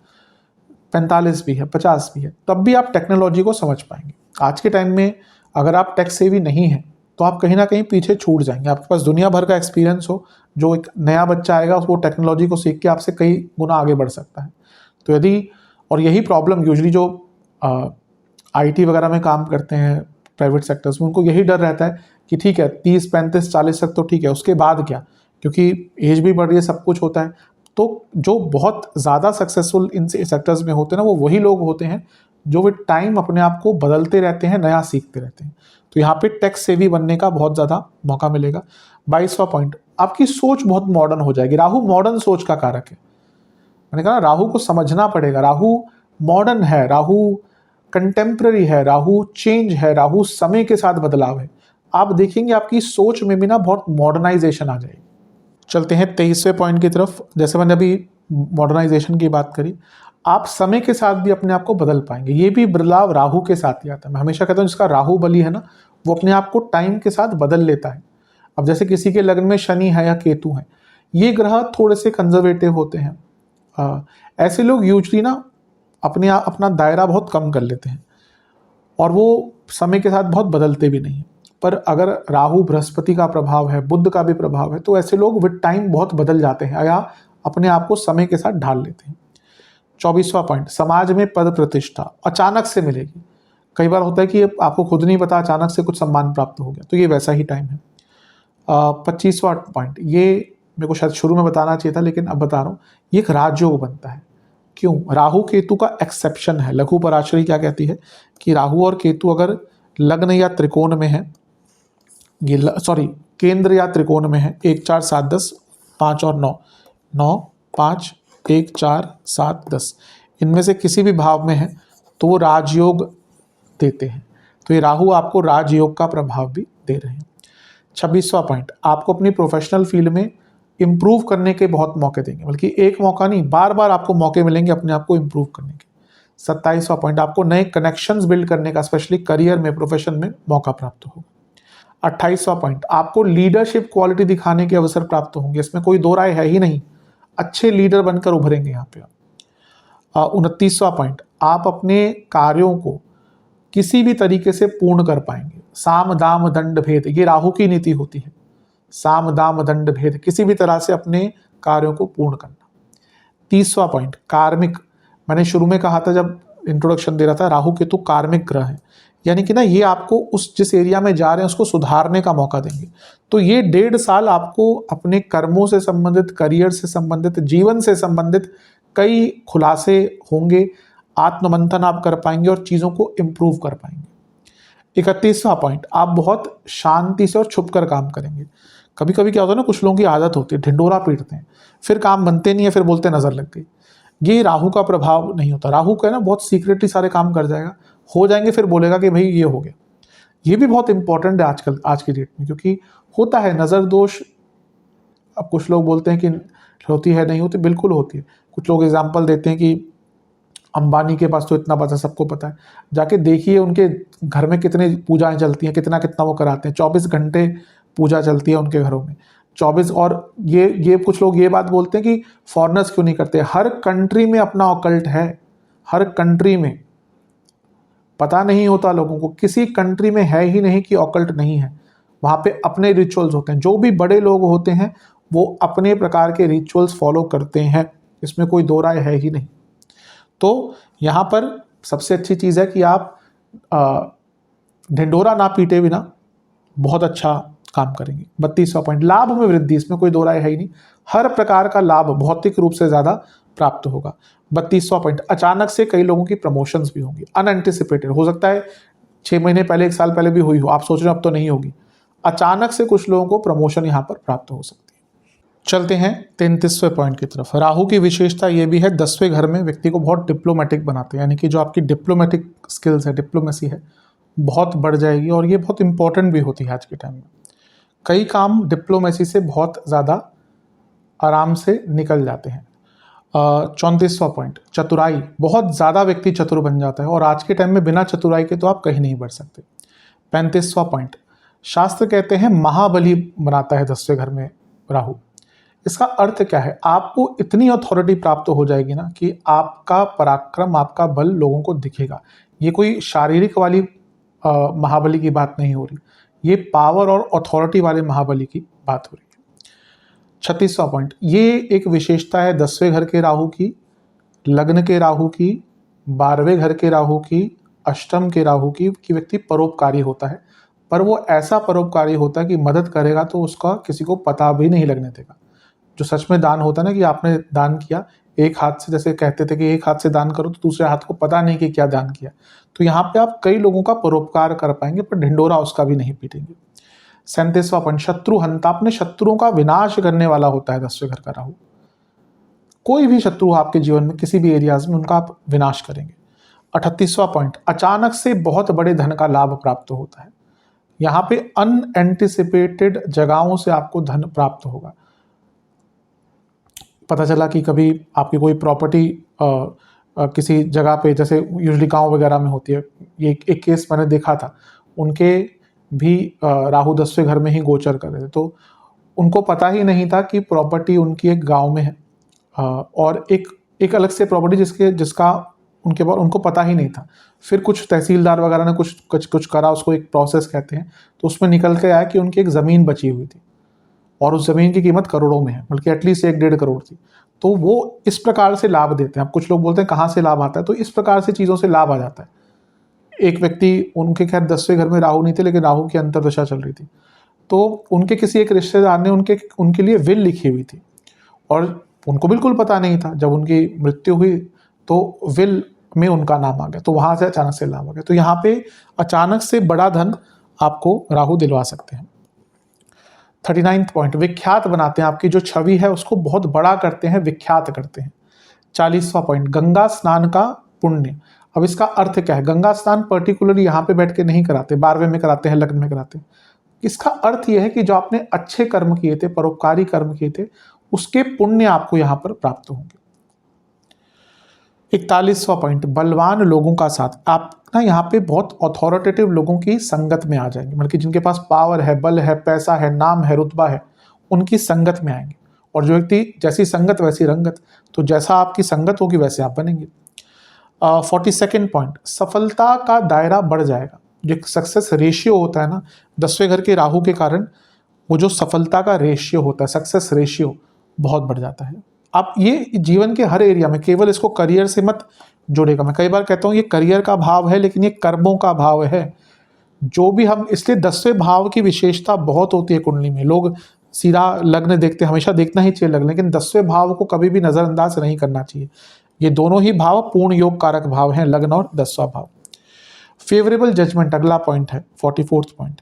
45 भी है, 50 भी है, तब भी आप टेक्नोलॉजी को समझ पाएंगे। आज के टाइम में अगर आप टेक सेवी नहीं हैं तो आप कहीं ना कहीं पीछे छूट जाएंगे। आपके पास दुनिया भर का एक्सपीरियंस हो, जो एक नया बच्चा आएगा वो टेक्नोलॉजी को सीख के आपसे कई गुना आगे बढ़ सकता है। तो यदि, और यही प्रॉब्लम यूजली जो आईटी वगैरह में काम करते हैं प्राइवेट सेक्टर्स में, उनको यही डर रहता है कि ठीक है 30-35-40 तक तो ठीक है, उसके बाद क्या, क्योंकि एज भी बढ़ रही है, सब कुछ होता है। तो जो बहुत ज़्यादा सक्सेसफुल इन सेक्टर्स में होते हैं ना, वो वही लोग होते हैं जो वे टाइम अपने आप को बदलते रहते हैं, नया सीखते रहते हैं। तो यहाँ पे टेक सेवी बनने का बहुत ज़्यादा मौका मिलेगा। 22वां पॉइंट, आपकी सोच बहुत मॉडर्न हो जाएगी। राहु मॉडर्न सोच का कारक है। मैंने कहा राहु को समझना पड़ेगा। राहु मॉडर्न है, राहु कंटेम्प्रेरी है, राहु चेंज है, राहु समय के साथ बदलाव है। आप देखेंगे आपकी सोच में भी ना बहुत मॉडर्नाइजेशन आ जाएगी। चलते हैं 23वें पॉइंट की तरफ। जैसे मैंने अभी मॉडर्नाइजेशन की बात करी, आप समय के साथ भी अपने आप को बदल पाएंगे। ये भी बदलाव राहु के साथ ही आता है। मैं हमेशा कहता हूँ जिसका राहु बली है ना, वो अपने आप को टाइम के साथ बदल लेता है। अब जैसे किसी के लग्न में शनि है या केतु है, ये ग्रह थोड़े से कंजर्वेटिव होते हैं। ऐसे लोग यूजली ना अपना दायरा बहुत कम कर लेते हैं और वो समय के साथ बहुत बदलते भी नहीं। पर अगर राहु बृहस्पति का प्रभाव है, बुध का भी प्रभाव है, तो ऐसे लोग विद टाइम बहुत बदल जाते हैं या अपने आप को समय के साथ ढाल लेते हैं। 24वां पॉइंट, समाज में पद प्रतिष्ठा अचानक से मिलेगी। कई बार होता है कि आपको खुद नहीं पता, अचानक से कुछ सम्मान प्राप्त हो गया, तो ये वैसा ही टाइम है। 25वां पॉइंट, ये मेरे को शायद शुरू में बताना चाहिए था लेकिन अब बता रहा हूँ, ये एक राजयोग बनता है। क्यों? राहु केतु का एक्सेप्शन है। लघु पराशरी क्या कहती है कि राहु और केतु अगर लग्न या त्रिकोण में है, ये सॉरी केंद्र या त्रिकोण में है, 1 4 7 10 5 और 9 9 5 1 4 7 10, इनमें से किसी भी भाव में है तो वो राजयोग देते हैं। तो ये राहु आपको राजयोग का प्रभाव भी दे रहे हैं। 26वां पॉइंट, आपको अपनी प्रोफेशनल फील्ड में इम्प्रूव करने के बहुत मौके देंगे, बल्कि एक मौका नहीं, बार बार आपको मौके मिलेंगे अपने आप को इम्प्रूव करने के। 27वां पॉइंट, आपको नए कनेक्शंस बिल्ड करने का, स्पेशली करियर में, प्रोफेशन में मौका प्राप्त होगा। 28वां पॉइंट, आपको लीडरशिप क्वालिटी दिखाने के अवसर प्राप्त होंगे। इसमें कोई दो राय है ही नहीं, अच्छे लीडर बनकर उभरेंगे यहाँ पे। 29वां पॉइंट, आप अपने कार्यों को किसी भी तरीके से पूर्ण कर पाएंगे। साम दाम दंड भेद, ये राहु की नीति होती है। साम दाम दंड भेद, किसी भी तरह से अपने कार्यों को पूर्ण करना। 30वां पॉइंट, कार्मिक, मैंने शुरू में कहा था जब इंट्रोडक्शन दे रहा था, राहु केतु कार्मिक ग्रह है, यानी कि ना ये आपको उस जिस एरिया में जा रहे हैं उसको सुधारने का मौका देंगे। तो ये 1.5 साल आपको अपने कर्मों से संबंधित, करियर से संबंधित, जीवन से संबंधित कई खुलासे होंगे। आत्ममंथन आप कर पाएंगे और चीज़ों को इम्प्रूव कर पाएंगे। 31वां पॉइंट, आप बहुत शांति से और छुप कर काम करेंगे। कभी कभी क्या होता है ना, कुछ लोगों की आदत होती है, ढिंडोरा पीटते हैं, फिर काम बनते नहीं है, फिर बोलते नज़र लग गई। ये राहु का प्रभाव नहीं होता। राहु का है ना, बहुत सीक्रेटली सारे काम कर जाएगा, हो जाएंगे, फिर बोलेगा कि भाई ये हो गया। ये भी बहुत इंपॉर्टेंट है आजकल आज की डेट में, क्योंकि होता है नज़र दोष। अब कुछ लोग बोलते हैं कि होती है, नहीं होती, बिल्कुल होती है। कुछ लोग एग्जाम्पल देते हैं कि अंबानी के पास तो इतना पता, सबको पता है, जाके देखिए उनके घर में कितने पूजाएं चलती हैं, कितना कितना वो कराते हैं। 24 घंटे पूजा चलती है उनके घरों में, 24। और ये कुछ लोग ये बात बोलते हैं कि फॉरेनर्स क्यों नहीं करते। हर कंट्री में अपना ऑकल्ट है, हर कंट्री में। पता नहीं होता लोगों को, किसी कंट्री में है ही नहीं कि ऑकल्ट नहीं है। वहाँ पे अपने रिचुअल्स होते हैं। जो भी बड़े लोग होते हैं वो अपने प्रकार के रिचुअल्स फॉलो करते हैं, इसमें कोई दो राय है ही नहीं। तो यहाँ पर सबसे अच्छी चीज़ है कि आप ढिंडोरा ना पीटे बिना बहुत अच्छा काम करेंगे। 32वां पॉइंट, लाभ में वृद्धि, इसमें कोई दो राय है ही नहीं। हर प्रकार का लाभ भौतिक रूप से ज़्यादा प्राप्त होगा। 32वां पॉइंट, अचानक से कई लोगों की प्रमोशंस भी होंगी, अनएंटिसिपेटेड। हो सकता है 6 महीने पहले, 1 साल पहले भी हुई हो, आप सोच रहे हो अब तो नहीं होगी। अचानक से कुछ लोगों को प्रमोशन यहाँ पर प्राप्त हो सकती है। चलते हैं 33वें पॉइंट की तरफ। राहु की विशेषता ये भी है, 10वें घर में व्यक्ति को बहुत डिप्लोमेटिक बनाते हैं, यानी कि जो आपकी डिप्लोमेटिक स्किल्स है, डिप्लोमेसी है, बहुत बढ़ जाएगी। और ये बहुत इंपॉर्टेंट भी होती है आज के टाइम में। कई काम डिप्लोमेसी से बहुत ज़्यादा आराम से निकल जाते हैं। 34वां पॉइंट, चतुराई, बहुत ज़्यादा व्यक्ति चतुर बन जाता है, और आज के टाइम में बिना चतुराई के तो आप कहीं नहीं बढ़ सकते। 35वां पॉइंट, शास्त्र कहते हैं महाबली बनाता है 10वें घर में राहु। इसका अर्थ क्या है? आपको इतनी अथॉरिटी प्राप्त हो जाएगी ना कि आपका पराक्रम, आपका बल लोगों को दिखेगा। ये कोई शारीरिक वाली महाबली की बात नहीं हो रही, ये पावर और अथॉरिटी वाले महाबली की बात हो रही है। 36वां पॉइंट, ये एक विशेषता है 10वें घर के राहु की, लग्न के राहु की, 12वें घर के राहु की, अष्टम के राहु की, कि व्यक्ति परोपकारी होता है। पर वो ऐसा परोपकारी होता है कि मदद करेगा तो उसका किसी को पता भी नहीं लगने देगा। जो सच में दान होता है ना, कि आपने दान किया एक हाथ से, जैसे कहते थे कि एक हाथ से दान करो तो दूसरे हाथ को पता नहीं कि क्या दान किया, तो यहाँ पे आप कई लोगों का परोपकार कर पाएंगे, पर ढिंडोरा उसका भी नहीं पीटेंगे। 37वां पॉइंट, शत्रु हंता, अपने शत्रुओं का विनाश करने वाला होता है 10वें घर का राहु। कोई भी शत्रु आपके जीवन में किसी भी एरियाज में, उनका आप विनाश करेंगे। 38वां पॉइंट, अचानक से बहुत बड़े धन का लाभ प्राप्त होता है। यहाँ पे अनएंटिसिपेटेड जगहों से आपको धन प्राप्त होगा। पता चला कि कभी आपकी कोई प्रॉपर्टी किसी जगह पे, जैसे यूजुअली गांव वगैरह में होती है, ये एक केस मैंने देखा था, उनके भी राहु 10वें घर में ही गोचर कर रहे थे, तो उनको पता ही नहीं था कि प्रॉपर्टी उनकी एक गांव में है, और एक अलग से प्रॉपर्टी जिसका उनको पता ही नहीं था। फिर कुछ तहसीलदार वगैरह ने कुछ करा, उसको एक प्रोसेस कहते हैं, तो उसमें निकल के आया कि उनकी एक ज़मीन बची हुई थी, और उस ज़मीन की कीमत करोड़ों में है, बल्कि एटलीस्ट 1-1.5 करोड़ थी। तो वो इस प्रकार से लाभ देते हैं। अब कुछ लोग बोलते हैं कहाँ से लाभ आता है, तो इस प्रकार से चीज़ों से लाभ आ जाता है। एक व्यक्ति, उनके खैर 10वें घर में राहु नहीं थे, लेकिन राहु की अंतर्दशा चल रही थी, तो उनके किसी एक रिश्तेदार ने उनके लिए विल लिखी हुई थी, और उनको बिल्कुल पता नहीं था। जब उनकी मृत्यु हुई तो विल में उनका नाम आ गया, तो वहाँ से अचानक से लाभ आ गया। तो यहाँ पे अचानक से बड़ा धन आपको राहु दिलवा सकते हैं। 39वां पॉइंट, विख्यात बनाते हैं, आपकी जो छवि है उसको बहुत बड़ा करते हैं, विख्यात करते हैं। 40वां पॉइंट, गंगा स्नान का पुण्य। अब इसका अर्थ क्या है? गंगा स्नान पर्टिकुलरली यहाँ पे बैठ के नहीं कराते, 12वें में कराते हैं, लग्न में कराते हैं। इसका अर्थ यह है कि जो आपने अच्छे कर्म किए थे, परोपकारी कर्म किए थे, उसके पुण्य आपको यहाँ पर प्राप्त होंगे। 41वां पॉइंट, बलवान लोगों का साथ। आप ना यहाँ पे बहुत अथॉरिटेटिव लोगों की संगत में आ जाएंगे, मतलब कि जिनके पास पावर है, बल है, पैसा है, नाम है, रुतबा है, उनकी संगत में आएंगे। और जो व्यक्ति जैसी संगत वैसी रंगत, तो जैसा आपकी संगत होगी वैसे आप बनेंगे। 42वां पॉइंट, सफलता का दायरा बढ़ जाएगा। जो सक्सेस रेशियो होता है ना 10वें घर के राहु के कारण, वो जो सफलता का रेशियो होता है, सक्सेस रेशियो, बहुत बढ़ जाता है। आप ये जीवन के हर एरिया में, केवल इसको करियर से मत जोड़ेगा। मैं कई बार कहता हूँ ये करियर का भाव है, लेकिन ये कर्मों का भाव है। जो भी हम, इसलिए 10वें भाव की विशेषता बहुत होती है कुंडली में। लोग सीधा लग्न देखते हैं, हमेशा देखना ही चाहिए लग्न, लेकिन 10वें भाव को कभी भी नज़रअंदाज नहीं करना चाहिए। ये दोनों ही भाव पूर्ण योग कारक भाव हैं, लग्न और 10वां भाव। फेवरेबल जजमेंट अगला पॉइंट है, 44th पॉइंट।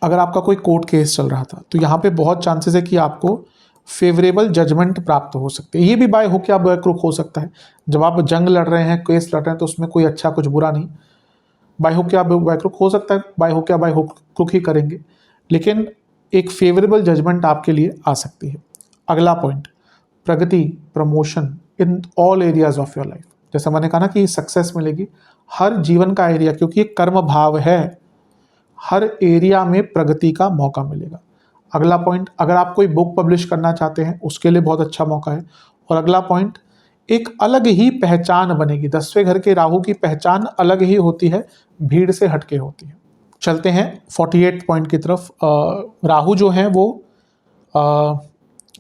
अगर आपका कोई कोर्ट केस चल रहा था तो यहाँ पे बहुत चांसेस है कि आपको फेवरेबल जजमेंट प्राप्त हो सकते हैं। ये भी बाय हुक या बाय क्रुक हो सकता है। जब आप जंग लड़ रहे हैं, केस लड़ रहे हैं, तो उसमें कोई अच्छा कुछ बुरा नहीं, बाय हुक या बाय क्रुक हो सकता है, बाय हुक या बाय क्रुक ही करेंगे, लेकिन एक फेवरेबल जजमेंट आपके लिए आ सकती है। अगला point, Pragati, promotion in all areas of your life. जैसा मैंने कहा ना कि सक्सेस मिलेगी हर जीवन का एरिया, क्योंकि ये कर्म भाव है, हर एरिया में प्रगति का मौका मिलेगा। अगला पॉइंट, अगर आप कोई बुक पब्लिश करना चाहते हैं उसके लिए बहुत अच्छा मौका है। और अगला पॉइंट, एक अलग ही पहचान बनेगी। 10वें घर के राहु की पहचान अलग ही होती है, भीड़ से हटके होती है। चलते हैं 48 पॉइंट की तरफ। राहु जो है वो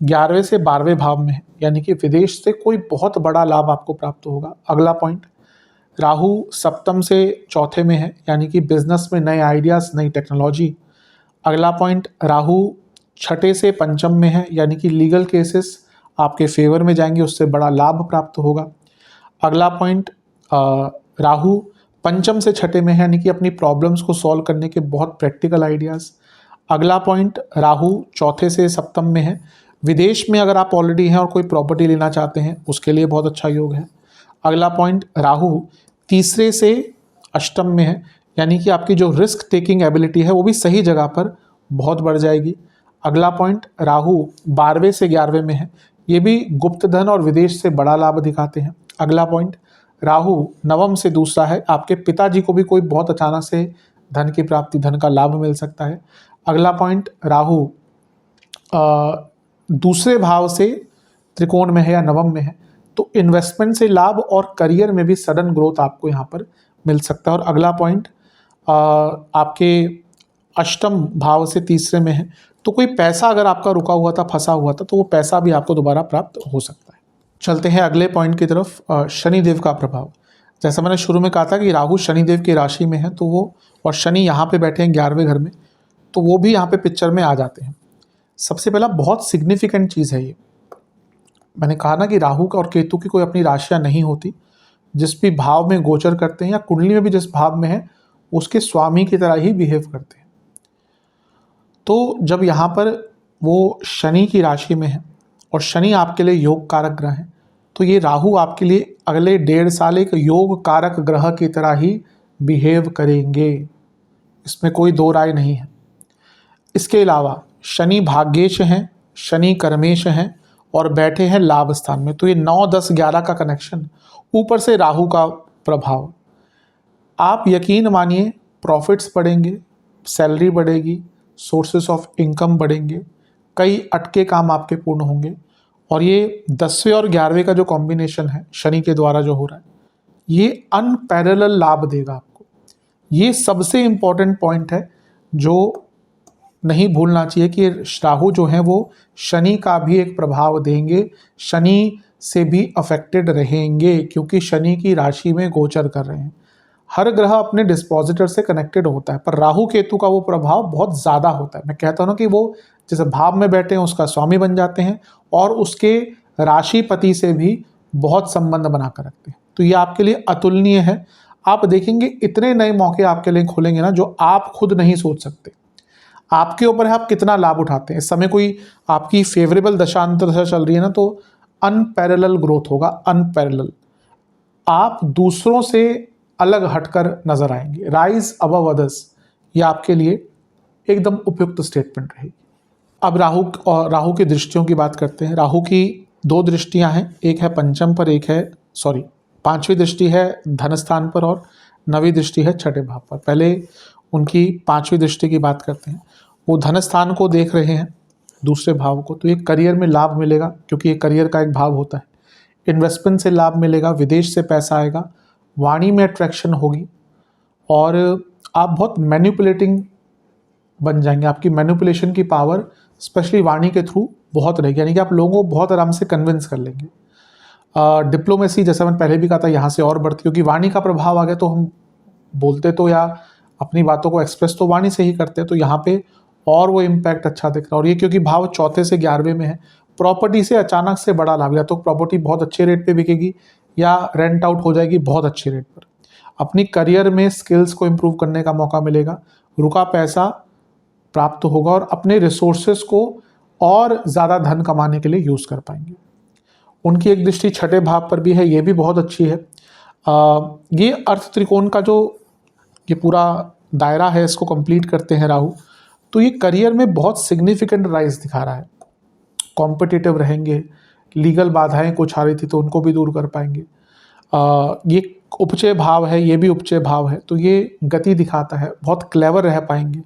11वें से 12वें भाव में है, यानी कि विदेश से कोई बहुत बड़ा लाभ आपको प्राप्त होगा। अगला पॉइंट, राहु सप्तम से चौथे में है, यानी कि बिजनेस में नए आइडियाज़, नई टेक्नोलॉजी। अगला पॉइंट, राहु छठे से पंचम में है, यानी कि लीगल केसेस आपके फेवर में जाएंगे, उससे बड़ा लाभ प्राप्त होगा। अगला पॉइंट, राहु पंचम से छठे में है, यानी कि अपनी प्रॉब्लम्स को सॉल्व करने के बहुत प्रैक्टिकल आइडियाज़। अगला पॉइंट, राहु चौथे से सप्तम में है, विदेश में अगर आप ऑलरेडी हैं और कोई प्रॉपर्टी लेना चाहते हैं उसके लिए बहुत अच्छा योग है। अगला पॉइंट, राहु तीसरे से अष्टम में है, यानी कि आपकी जो रिस्क टेकिंग एबिलिटी है वो भी सही जगह पर बहुत बढ़ जाएगी। अगला पॉइंट, राहु 12वें से 11वें में है, ये भी गुप्त धन और विदेश से बड़ा लाभ दिखाते हैं। अगला पॉइंट, राहु नवम से दूसरा है, आपके पिताजी को भी कोई बहुत अचानक से धन की प्राप्ति, धन का लाभ मिल सकता है। अगला पॉइंट, राहु दूसरे भाव से त्रिकोण में है या नवम में है, तो इन्वेस्टमेंट से लाभ और करियर में भी सडन ग्रोथ आपको यहाँ पर मिल सकता है। और अगला पॉइंट, आपके अष्टम भाव से तीसरे में है, तो कोई पैसा अगर आपका रुका हुआ था, फंसा हुआ था, तो वो पैसा भी आपको दोबारा प्राप्त हो सकता है। चलते हैं अगले पॉइंट की तरफ, शनिदेव का प्रभाव। जैसा मैंने शुरू में कहा था कि राहु शनिदेव की राशि में है, तो वो और शनि यहाँ पे बैठे हैं 11वें घर में, तो वो भी यहाँ पे पिक्चर में आ जाते हैं। सबसे पहला बहुत सिग्निफिकेंट चीज़ है ये, मैंने कहा ना कि राहु और केतु की कोई अपनी राशियाँ नहीं होती, जिस भी भाव में गोचर करते हैं या कुंडली में भी जिस भाव में है उसके स्वामी की तरह ही बिहेव करते हैं। तो जब यहाँ पर वो शनि की राशि में है और शनि आपके लिए योग कारक ग्रह है, तो ये राहु आपके लिए अगले 1.5 साल एक योग कारक ग्रह की तरह ही बिहेव करेंगे, इसमें कोई दो राय नहीं है। इसके अलावा शनि भाग्येश हैं, शनि कर्मेश हैं और बैठे हैं लाभ स्थान में, तो ये 9, 10, 11 का कनेक्शन, ऊपर से राहु का प्रभाव। आप यकीन मानिए प्रॉफिट्स बढ़ेंगे, सैलरी बढ़ेगी, सोर्सेस ऑफ इनकम बढ़ेंगे, कई अटके काम आपके पूर्ण होंगे। और ये 10वें और 11वें का जो कॉम्बिनेशन है शनि के द्वारा जो हो रहा है, ये अनपैरेलल लाभ देगा आपको। ये सबसे इम्पॉर्टेंट पॉइंट है जो नहीं भूलना चाहिए कि राहु जो है वो शनि का भी एक प्रभाव देंगे, शनि से भी अफेक्टेड रहेंगे, क्योंकि शनि की राशि में गोचर कर रहे हैं। हर ग्रह अपने डिस्पोजिटर से कनेक्टेड होता है, पर राहु केतु का वो प्रभाव बहुत ज़्यादा होता है। मैं कहता हूँ ना कि वो जैसे भाव में बैठे हैं उसका स्वामी बन जाते हैं और उसके राशिपति से भी बहुत संबंध बनाकर रखते हैं। तो ये आपके लिए अतुलनीय है। आप देखेंगे इतने नए मौके आपके लिए खुलेंगे ना जो आप खुद नहीं सोच सकते। आपके ऊपर है आप कितना लाभ उठाते हैं। इस समय कोई आपकी फेवरेबल दशा अंतर्दशा चल रही है ना, तो अनपैरेलल ग्रोथ होगा, अनपैरेलल। आप दूसरों से अलग हटकर नजर आएंगे, राइज अबव अदर्स, ये आपके लिए एकदम उपयुक्त स्टेटमेंट रहेगी। अब राहु की दृष्टियों की बात करते हैं। राहु की 2 दृष्टियां हैं, एक है पंचम पर, एक है 5वीं दृष्टि है धन स्थान पर और 9वीं दृष्टि है छठे भाव पर। पहले उनकी 5वीं दृष्टि की बात करते हैं। वो धन स्थान को देख रहे हैं, दूसरे भाव को, तो ये करियर में लाभ मिलेगा, क्योंकि ये करियर का एक भाव होता है। इन्वेस्टमेंट से लाभ मिलेगा, विदेश से पैसा आएगा, वाणी में अट्रैक्शन होगी और आप बहुत मैनिपुलेटिंग बन जाएंगे। आपकी मैनिपुलेशन की पावर स्पेशली वाणी के थ्रू बहुत रहेगी, यानी कि आप लोगों को बहुत आराम से कन्विंस कर लेंगे। डिप्लोमेसी, जैसा मैंने पहले भी कहा था, यहाँ से और बढ़ती, क्योंकि वाणी का प्रभाव आ गया तो हम बोलते तो या अपनी बातों को एक्सप्रेस तो वाणी से ही करते हैं, तो यहाँ पे और वो इम्पैक्ट अच्छा दिख रहा है। और ये क्योंकि भाव चौथे से 11वें में है, प्रॉपर्टी से अचानक से बड़ा लाभ, या तो प्रॉपर्टी बहुत अच्छे रेट पे बिकेगी या रेंट आउट हो जाएगी बहुत अच्छे रेट पर। अपनी करियर में स्किल्स को इम्प्रूव करने का मौका मिलेगा, रुका पैसा प्राप्त होगा और अपने रिसोर्सेस को और ज़्यादा धन कमाने के लिए यूज़ कर पाएंगे। उनकी एक दृष्टि छठे भाव पर भी है, ये भी बहुत अच्छी है। ये अर्थ त्रिकोण का जो ये पूरा दायरा है इसको कंप्लीट करते हैं राहु, तो ये करियर में बहुत सिग्निफिकेंट राइज दिखा रहा है। कॉम्पिटिटिव रहेंगे, लीगल बाधाएं कुछ आ रही थी तो उनको भी दूर कर पाएंगे। ये उपचय भाव है, ये भी उपचय भाव है, तो ये गति दिखाता है, बहुत क्लेवर रह पाएंगे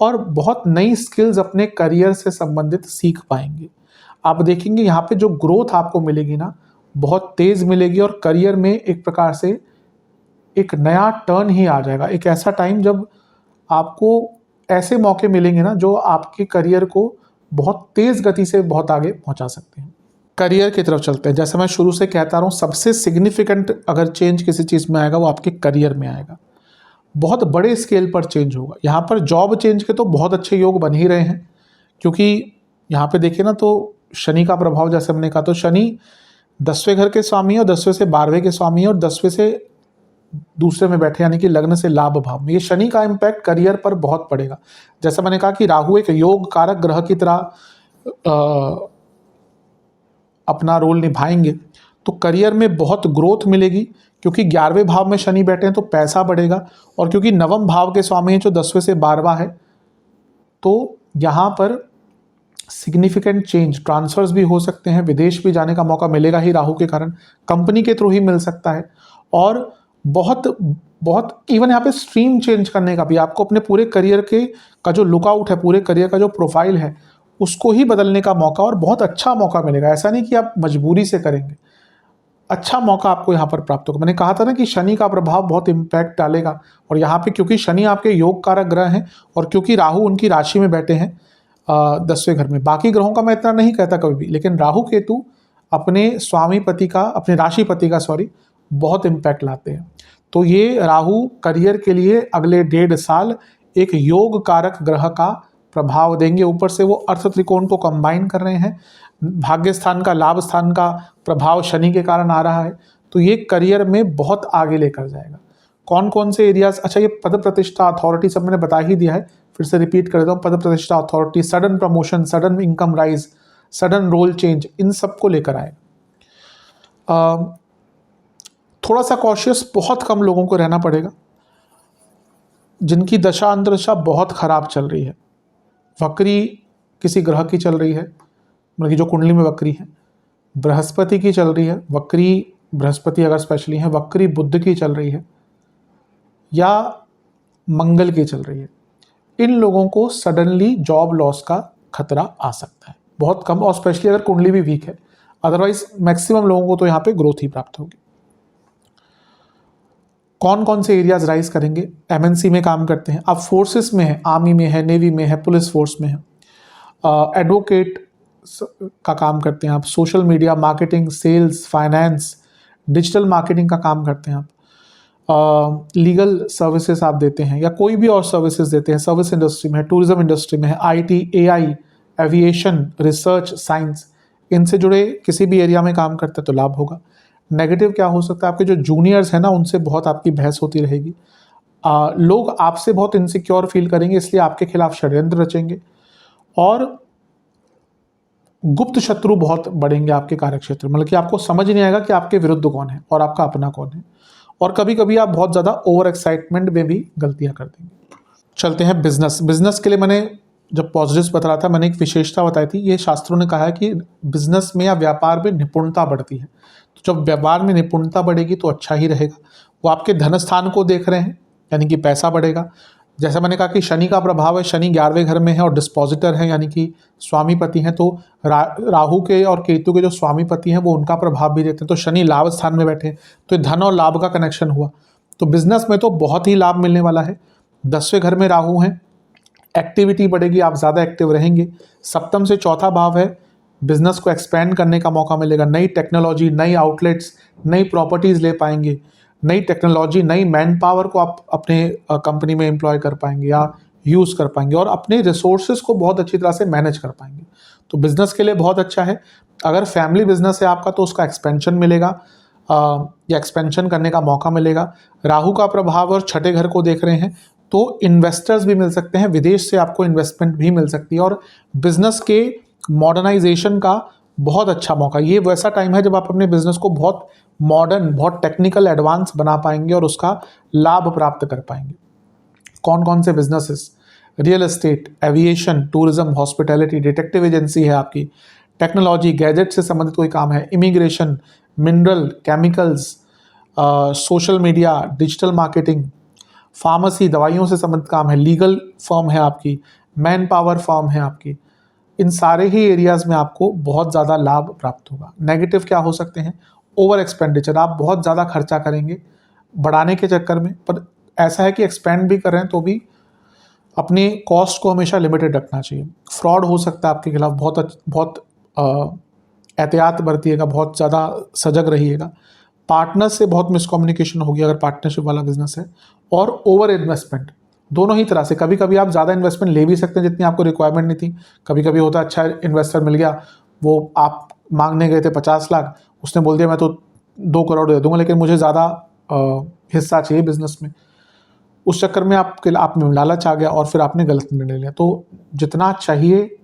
और बहुत नई स्किल्स अपने करियर से संबंधित सीख पाएंगे। आप देखेंगे यहाँ पे जो ग्रोथ आपको मिलेगी ना, बहुत तेज़ मिलेगी और करियर में एक प्रकार से एक नया टर्न ही आ जाएगा। एक ऐसा टाइम जब आपको ऐसे मौके मिलेंगे ना जो आपके करियर को बहुत तेज़ गति से बहुत आगे पहुंचा सकते हैं। करियर की तरफ चलते हैं। जैसे मैं शुरू से कहता रहा हूँ, सबसे सिग्निफिकेंट अगर चेंज किसी चीज़ में आएगा वो आपके करियर में आएगा, बहुत बड़े स्केल पर चेंज होगा। यहाँ पर जॉब चेंज के तो बहुत अच्छे योग बन ही रहे हैं, क्योंकि यहाँ पे देखिए ना तो शनि का प्रभाव, जैसे हमने कहा, तो शनि 10वें घर के स्वामी है और 10वें से 12वें के स्वामी है और 10वें से दूसरे में बैठे, यानी कि लग्न से लाभ भाव में। ये शनि का इम्पैक्ट करियर पर बहुत पड़ेगा। जैसा मैंने कहा कि राहु एक योग कारक ग्रह की तरह अपना रोल निभाएंगे, तो करियर में बहुत ग्रोथ मिलेगी, क्योंकि 11वें भाव में शनि बैठे हैं तो पैसा बढ़ेगा, और क्योंकि नवम भाव के स्वामी हैं जो 10वें से 12वां है, तो यहाँ पर सिग्निफिकेंट चेंज, ट्रांसफर्स भी हो सकते हैं, विदेश भी जाने का मौका मिलेगा ही राहु के कारण, कंपनी के थ्रू ही मिल सकता है। और बहुत बहुत इवन यहाँ पे स्ट्रीम चेंज करने का भी, आपको अपने पूरे करियर के का जो लुकआउट है, पूरे करियर का जो प्रोफाइल है, उसको ही बदलने का मौका, और बहुत अच्छा मौका मिलेगा। ऐसा नहीं कि आप मजबूरी से करेंगे, अच्छा मौका आपको यहाँ पर प्राप्त होगा। मैंने कहा था ना कि शनि का प्रभाव बहुत इम्पैक्ट डालेगा, और यहाँ पे क्योंकि शनि आपके योग कारक ग्रह हैं और क्योंकि राहु उनकी राशि में बैठे हैं 10वें घर में। बाकी ग्रहों का मैं इतना नहीं कहता कभी भी, लेकिन राहु केतु अपने स्वामीपति का, अपने राशिपति का बहुत इम्पैक्ट लाते हैं। तो ये राहु करियर के लिए अगले 1.5 साल एक योग कारक ग्रह का प्रभाव देंगे। ऊपर से वो अर्थ त्रिकोण को कंबाइन कर रहे हैं, भाग्य स्थान का, लाभ स्थान का प्रभाव शनि के कारण आ रहा है, तो ये करियर में बहुत आगे लेकर जाएगा। कौन कौन से एरियाज, अच्छा ये पद प्रतिष्ठा, अथॉरिटी सब मैंने बता ही दिया है, फिर से रिपीट कर देता हूँ। पद प्रतिष्ठा, authority, sudden promotion, sudden income rise, sudden role change, इन सब को लेकर आएगा। थोड़ा सा कॉशियस बहुत कम लोगों को रहना पड़ेगा जिनकी दशा अंतर्दशा बहुत खराब चल रही है। वक्री किसी ग्रह की चल रही है, मतलब कि जो कुंडली में वक्री है, बृहस्पति की चल रही है, वक्री बृहस्पति अगर स्पेशली है, वक्री बुध की चल रही है, या मंगल की चल रही है, इन लोगों को सडनली जॉब लॉस का खतरा आ सकता है, बहुत कम, और स्पेशली अगर कुंडली भी वीक है। अदरवाइज मैक्सिमम लोगों को तो यहाँ पे ग्रोथ ही प्राप्त होगी। कौन कौन से एरियाज राइज करेंगे? एमएनसी में काम करते हैं आप, फोर्सेस में है, आर्मी में है, नेवी में है, पुलिस फोर्स में है, एडवोकेट का काम करते हैं आप, social media marketing, sales, finance, digital marketing का काम करते हैं आप, लीगल सर्विसेज आप देते हैं या कोई भी और सर्विसेज देते हैं, सर्विस इंडस्ट्री में है, टूरिज्म इंडस्ट्री में है, IT, AI, aviation, research, science, इनसे जुड़े किसी भी एरिया में काम करते हैं तो लाभ होगा। नेगेटिव क्या हो सकता है? आपके जो जूनियर्स हैं ना, उनसे बहुत आपकी बहस होती रहेगी, लोग आपसे बहुत इनसिक्योर फील करेंगे, इसलिए आपके खिलाफ षड्यंत्र रचेंगे, और गुप्त शत्रु बहुत बढ़ेंगे आपके कार्यक्षेत्र में, मतलब कि आपको समझ नहीं आएगा कि आपके विरुद्ध कौन है और आपका अपना कौन है, और कभी कभी आप बहुत ज़्यादा ओवर एक्साइटमेंट में भी गलतियां कर देंगे। चलते हैं बिजनेस के लिए। मैंने जब पॉजिटिव्स बता रहा था, मैंने एक विशेषता बताई थी, ये शास्त्रों ने कहा है कि बिजनेस में या व्यापार में निपुणता बढ़ती है, तो जब व्यापार में निपुणता बढ़ेगी तो अच्छा ही रहेगा। वो आपके धन स्थान को देख रहे हैं, यानी कि पैसा बढ़ेगा। जैसा मैंने कहा कि शनि का प्रभाव है, शनि 11वें घर में है और डिस्पोजिटर है, यानी कि स्वामीपति हैं, तो राहु के और केतु के जो स्वामीपति हैं वो उनका प्रभाव भी देते हैं, तो शनि लाभ स्थान में बैठे हैं, तो धन और लाभ का कनेक्शन हुआ, तो बिजनेस में तो बहुत ही लाभ मिलने वाला है। 10वें घर में राहु हैं, एक्टिविटी बढ़ेगी, आप ज़्यादा एक्टिव रहेंगे। सप्तम से चौथा भाव है, बिजनेस को एक्सपेंड करने का मौका मिलेगा, नई टेक्नोलॉजी, नई आउटलेट्स, नई प्रॉपर्टीज़ ले पाएंगे, नई टेक्नोलॉजी, नई मैन पावर को आप अपने कंपनी में एम्प्लॉय कर पाएंगे, या यूज़ कर पाएंगे और अपने रिसोर्सेज को बहुत अच्छी तरह से मैनेज कर पाएंगे। तो बिजनेस के लिए बहुत अच्छा है। अगर फैमिली बिजनेस है आपका तो उसका एक्सपेंशन मिलेगा या एक्सपेंशन करने का मौका मिलेगा। राहु का प्रभाव और छठे घर को देख रहे हैं तो इन्वेस्टर्स भी मिल सकते हैं, विदेश से आपको इन्वेस्टमेंट भी मिल सकती है और बिजनेस के मॉडर्नाइजेशन का बहुत अच्छा मौका। ये वैसा टाइम है जब आप अपने बिजनेस को बहुत मॉडर्न, बहुत टेक्निकल, एडवांस बना पाएंगे और उसका लाभ प्राप्त कर पाएंगे। कौन कौन से businesses? Real estate, aviation, tourism, hospitality, detective agency है आपकी, टेक्नोलॉजी, गैजेट से संबंधित कोई काम है, immigration, mineral, chemicals, social media, digital marketing, pharmacy, दवाइयों से संबंधित काम है, लीगल फर्म है आपकी, मैन पावर फर्म है आपकी। इन सारे ही एरियाज में आपको बहुत ज़्यादा लाभ प्राप्त होगा। नेगेटिव क्या हो सकते हैं? ओवर एक्सपेंडिचर, आप बहुत ज़्यादा खर्चा करेंगे बढ़ाने के चक्कर में, पर ऐसा है कि एक्सपेंड भी कर रहे हैं तो भी अपने कॉस्ट को हमेशा लिमिटेड रखना चाहिए। फ्रॉड हो सकता है आपके खिलाफ, बहुत एहतियात बरतिएगा, बहुत ज़्यादा सजग रहिएगा। पार्टनर से बहुत मिसकम्युनिकेशन होगी अगर पार्टनरशिप वाला बिजनेस है, और ओवर इन्वेस्टमेंट दोनों ही तरह से। कभी कभी आप ज़्यादा इन्वेस्टमेंट ले भी सकते हैं जितनी आपको रिक्वायरमेंट नहीं थी। कभी कभी होता है अच्छा इन्वेस्टर मिल गया, वो आप मांगने गए थे 50 लाख, उसने बोल दिया मैं तो 2 करोड़ दे दूंगा लेकिन मुझे ज़्यादा हिस्सा चाहिए बिजनेस में। उस चक्कर में आप में लालच आ गया और फिर आपने गलत निर्णय लिया। तो जितना चाहिए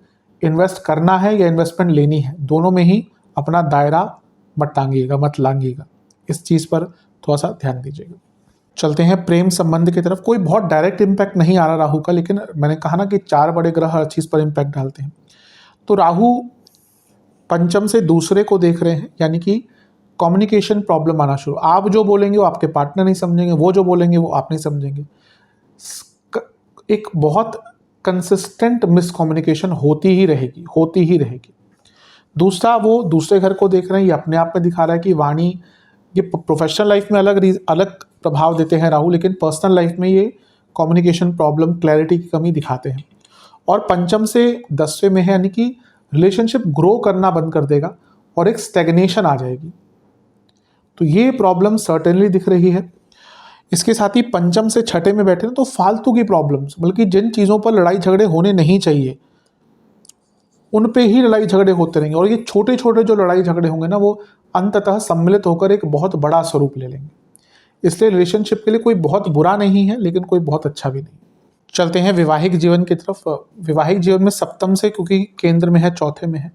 इन्वेस्ट करना है या इन्वेस्टमेंट लेनी है, दोनों में ही अपना दायरा मत लांघिएगा। इस चीज़ पर थोड़ा सा ध्यान दीजिएगा। चलते हैं प्रेम संबंध की तरफ। कोई बहुत डायरेक्ट इम्पैक्ट नहीं आ रहा राहु का, लेकिन मैंने कहा ना कि 4 बड़े ग्रह हर चीज़ पर इम्पैक्ट डालते हैं। तो राहु पंचम से दूसरे को देख रहे हैं, यानी कि कम्युनिकेशन प्रॉब्लम आना शुरू। आप जो बोलेंगे वो आपके पार्टनर नहीं समझेंगे, वो जो बोलेंगे वो आप नहीं समझेंगे। एक बहुत कंसिस्टेंट मिसकम्युनिकेशन होती ही रहेगी। दूसरा, वो दूसरे घर को देख रहे हैं, ये अपने आप में दिखा रहा है कि वाणी, ये प्रोफेशनल लाइफ में अलग प्रभाव देते हैं राहु, लेकिन पर्सनल लाइफ में ये कम्युनिकेशन प्रॉब्लम, क्लैरिटी की कमी दिखाते हैं। और पंचम से 10वें में है, यानी कि रिलेशनशिप ग्रो करना बंद कर देगा और एक स्टैग्नेशन आ जाएगी। तो ये प्रॉब्लम सर्टेनली दिख रही है। इसके साथ ही पंचम से छठे में बैठे ना, तो फालतू की प्रॉब्लम्स, बल्कि जिन चीज़ों पर लड़ाई झगड़े होने नहीं चाहिए उन पे ही लड़ाई झगड़े होते रहेंगे, और ये छोटे छोटे जो लड़ाई झगड़े होंगे ना, वो अंततः सम्मिलित होकर एक बहुत बड़ा स्वरूप ले लेंगे। इसलिए रिलेशनशिप के लिए कोई बहुत बुरा नहीं है, लेकिन कोई बहुत अच्छा भी नहीं। चलते हैं वैवाहिक जीवन की तरफ। वैवाहिक जीवन में सप्तम से, क्योंकि केंद्र में है, चौथे में है,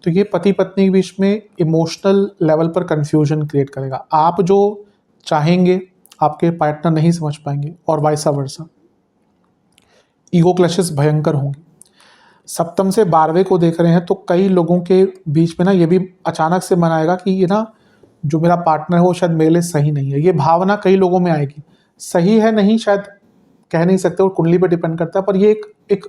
तो ये पति पत्नी के बीच में इमोशनल लेवल पर कंफ्यूजन क्रिएट करेगा। आप जो चाहेंगे आपके पार्टनर नहीं समझ पाएंगे, और वाइसा वर्सा। ईगो क्लैशेस भयंकर होंगे। सप्तम से 12वें को देख रहे हैं तो कई लोगों के बीच में ना ये भी अचानक से मन आएगा कि ये ना जो मेरा पार्टनर है वो शायद मेरे लिए सही नहीं है। ये भावना कई लोगों में आएगी। सही है नहीं शायद कह नहीं सकते, और कुंडली पर डिपेंड करता है, पर ये एक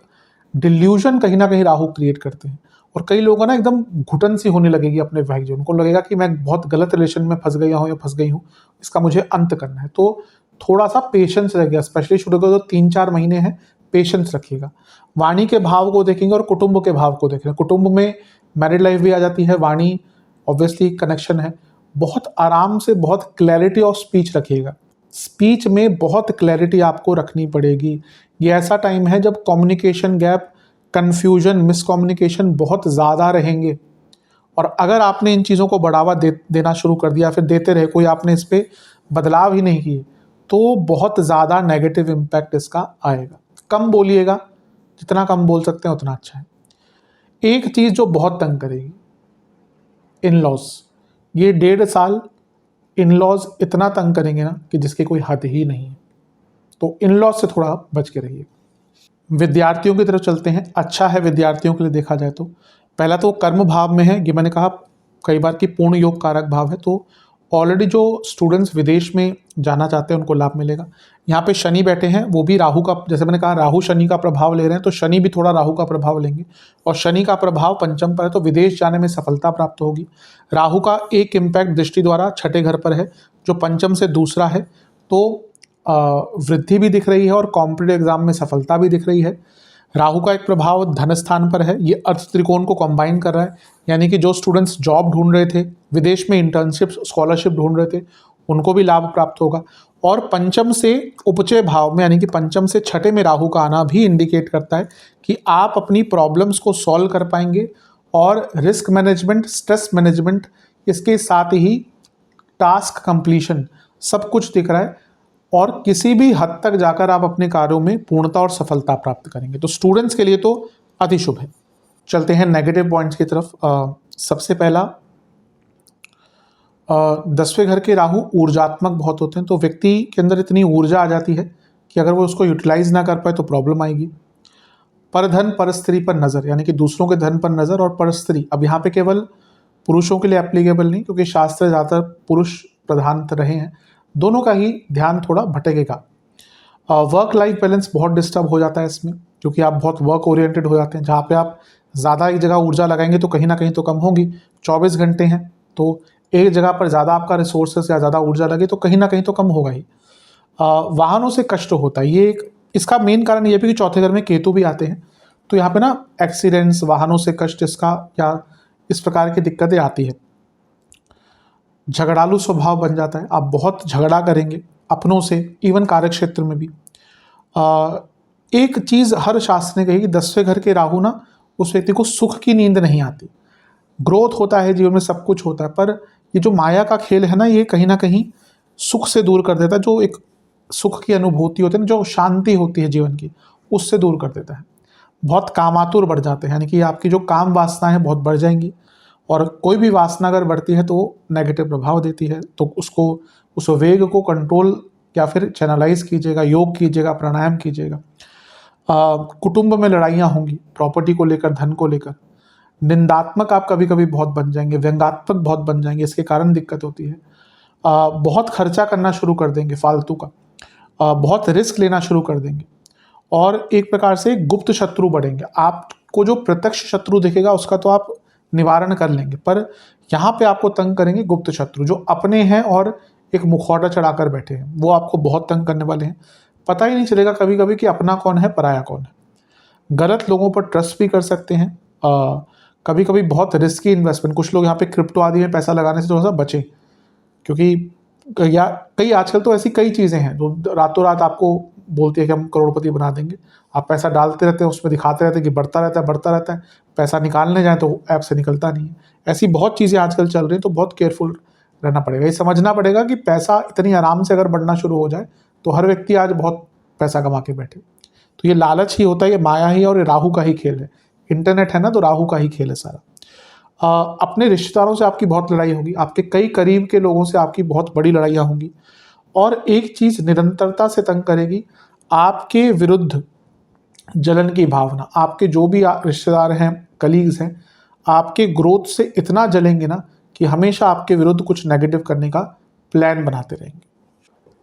डिल्यूजन कहीं ना कहीं राहु क्रिएट करते हैं। और कई लोगों ना एकदम घुटन सी होने लगेगी अपने वैवाहिक जीवन को, लगेगा कि मैं बहुत गलत रिलेशन में फंस गया हूँ या फंस गई हूँ, इसका मुझे अंत करना है। तो थोड़ा सा पेशेंस रखिएगा, स्पेशली शुरू के जो 3-4 महीने हैं, पेशेंस रखिएगा। वाणी के भाव को देखेंगे और कुटुंब के भाव को देखेंगे। कुटुंब में मैरिड लाइफ भी आ जाती है, वाणी ऑब्वियसली कनेक्शन है। बहुत आराम से, बहुत क्लैरिटी ऑफ स्पीच रखिएगा। स्पीच में बहुत क्लैरिटी आपको रखनी पड़ेगी। ये ऐसा टाइम है जब कम्युनिकेशन गैप, कन्फ्यूजन, मिसकम्युनिकेशन बहुत ज़्यादा रहेंगे, और अगर आपने इन चीज़ों को बढ़ावा देना शुरू कर दिया, फिर देते रहे, कोई आपने इस पर बदलाव ही नहीं किए, तो बहुत ज़्यादा नेगेटिव इम्पैक्ट इसका आएगा। कम बोलिएगा, जितना कम बोल सकते हैं उतना अच्छा है। एक चीज़ जो बहुत तंग करेगी, इन लॉज। ये 1.5 साल इन लॉज इतना तंग करेंगे ना कि जिसकी कोई हद ही नहीं है। तो इन लॉज से थोड़ा बच के रहिए। विद्यार्थियों की तरफ चलते हैं। अच्छा है विद्यार्थियों के लिए देखा जाए तो। पहला तो कर्म भाव में है, ये मैंने कहा कई बार कि पूर्ण योग कारक भाव है, तो ऑलरेडी जो स्टूडेंट्स विदेश में जाना चाहते हैं उनको लाभ मिलेगा। यहाँ पे शनि बैठे हैं, वो भी राहु का, जैसे मैंने कहा राहु शनि का प्रभाव ले रहे हैं, तो शनि भी थोड़ा राहु का प्रभाव लेंगे, और शनि का प्रभाव पंचम पर है, तो विदेश जाने में सफलता प्राप्त होगी। राहु का एक इम्पैक्ट दृष्टि द्वारा छठे घर पर है, जो पंचम से दूसरा है, तो वृद्धि भी दिख रही है और कॉम्पिटिटिव एग्जाम में सफलता भी दिख रही है। राहु का एक प्रभाव धन स्थान पर है, ये अर्थ त्रिकोण को कंबाइन कर रहा है, यानी कि जो स्टूडेंट्स जॉब ढूंढ रहे थे, विदेश में इंटर्नशिप, स्कॉलरशिप ढूंढ रहे थे, उनको भी लाभ प्राप्त होगा। और पंचम से उपचय भाव में यानी कि पंचम से छठे में राहु का आना भी इंडिकेट करता है कि आप अपनी प्रॉब्लम्स को सॉल्व कर पाएंगे और रिस्क मैनेजमेंट, स्ट्रेस मैनेजमेंट, इसके साथ ही टास्क कंप्लीशन सब कुछ दिख रहा है और किसी भी हद तक जाकर आप अपने कार्यों में पूर्णता और सफलता प्राप्त करेंगे। तो स्टूडेंट्स के लिए तो अति शुभ है। चलते हैं नेगेटिव पॉइंट्स की तरफ। सबसे पहला, 10वें घर के राहु ऊर्जात्मक बहुत होते हैं, तो व्यक्ति के अंदर इतनी ऊर्जा आ जाती है कि अगर वो उसको यूटिलाइज ना कर पाए तो प्रॉब्लम आएगी। पर धन पर स्त्री पर नज़र, यानी कि दूसरों के धन पर नज़र और पर स्त्री, अब यहाँ पे केवल पुरुषों के लिए एप्लीकेबल नहीं, क्योंकि शास्त्र ज़्यादातर पुरुष प्रधान रहे हैं, दोनों का ही ध्यान थोड़ा भटकेगा। वर्क लाइफ बैलेंस बहुत डिस्टर्ब हो जाता है इसमें, क्योंकि आप बहुत वर्क ओरिएंटेड हो जाते हैं। जहाँ पे आप ज़्यादा एक जगह ऊर्जा लगाएंगे तो कहीं ना कहीं तो कम होगी। 24 घंटे हैं तो एक जगह पर ज़्यादा आपका रिसोर्सेस या ज़्यादा ऊर्जा लगे तो कहीं ना कहीं तो कम होगा ही। वाहनों से कष्ट होता है, ये एक इसका मेन कारण ये भी कि चौथे घर में केतु भी आते हैं, तो यहाँ पे ना एक्सीडेंट्स, वाहनों से कष्ट, इसका या इस प्रकार की दिक्कतें आती है। झगड़ालू स्वभाव बन जाता है, आप बहुत झगड़ा करेंगे अपनों से, इवन कार्य क्षेत्र में भी। एक चीज़ हर शास्त्र ने कही कि 10वें घर के राहु ना उस व्यक्ति को सुख की नींद नहीं आती। ग्रोथ होता है जीवन में, सब कुछ होता है, पर ये जो माया का खेल है ना, ये कहीं ना कहीं सुख से दूर कर देता है। जो एक सुख की अनुभूति होती है ना, जो शांति होती है जीवन की, उससे दूर कर देता है। बहुत कामातुर बढ़ जाते हैं, यानी कि आपकी जो काम वासनाएं हैं बहुत बढ़ जाएंगी, और कोई भी वासना अगर बढ़ती है तो वो नेगेटिव प्रभाव देती है। तो उसको, उस वेग को कंट्रोल या फिर चैनलाइज कीजिएगा, योग कीजिएगा, प्राणायाम कीजिएगा। कुटुंब में लड़ाइयाँ होंगी प्रॉपर्टी को लेकर, धन को लेकर। निंदात्मक आप कभी कभी बहुत बन जाएंगे, व्यंग्यात्मक बहुत बन जाएंगे, इसके कारण दिक्कत होती है। बहुत खर्चा करना शुरू कर देंगे फालतू का, बहुत रिस्क लेना शुरू कर देंगे, और एक प्रकार से गुप्त शत्रु बढ़ेंगे। आपको जो प्रत्यक्ष शत्रु दिखेगा उसका तो आप निवारण कर लेंगे, पर यहाँ पे आपको तंग करेंगे गुप्त शत्रु, जो अपने हैं और एक मुखौटा चढ़ाकर बैठे हैं, वो आपको बहुत तंग करने वाले हैं। पता ही नहीं चलेगा कभी कभी कि अपना कौन है, पराया कौन है। गलत लोगों पर ट्रस्ट भी कर सकते हैं। कभी कभी बहुत रिस्की इन्वेस्टमेंट, कुछ लोग यहाँ पे क्रिप्टो आदि में पैसा लगाने से थोड़ा सा बचें, क्योंकि या कई आजकल तो ऐसी कई चीज़ें हैं जो रातों रात आपको बोलती है कि हम करोड़पति बना देंगे। आप पैसा डालते रहते हैं, उसमें दिखाते रहते हैं कि बढ़ता रहता है बढ़ता रहता है, पैसा निकालने जाए तो ऐप से निकलता नहीं है। ऐसी बहुत चीज़ें आजकल चल रही हैं, तो बहुत केयरफुल रहना पड़ेगा। ये समझना पड़ेगा कि पैसा इतनी आराम से अगर बढ़ना शुरू हो जाए तो हर व्यक्ति आज बहुत पैसा कमा के बैठे, तो ये लालच ही होता है, ये माया ही, और ये राहु का ही खेल है। इंटरनेट है ना, तो राहु का ही खेल है सारा। अपने रिश्तेदारों से आपकी बहुत लड़ाई होगी, आपके कई करीब के लोगों से आपकी बहुत बड़ी लड़ाइयाँ होंगी, और एक चीज़ निरंतरता से तंग करेगी, आपके विरुद्ध जलन की भावना। आपके जो भी रिश्तेदार हैं, कलीग्स हैं, आपके ग्रोथ से इतना जलेंगे ना कि हमेशा आपके विरुद्ध कुछ नेगेटिव करने का प्लान बनाते रहेंगे।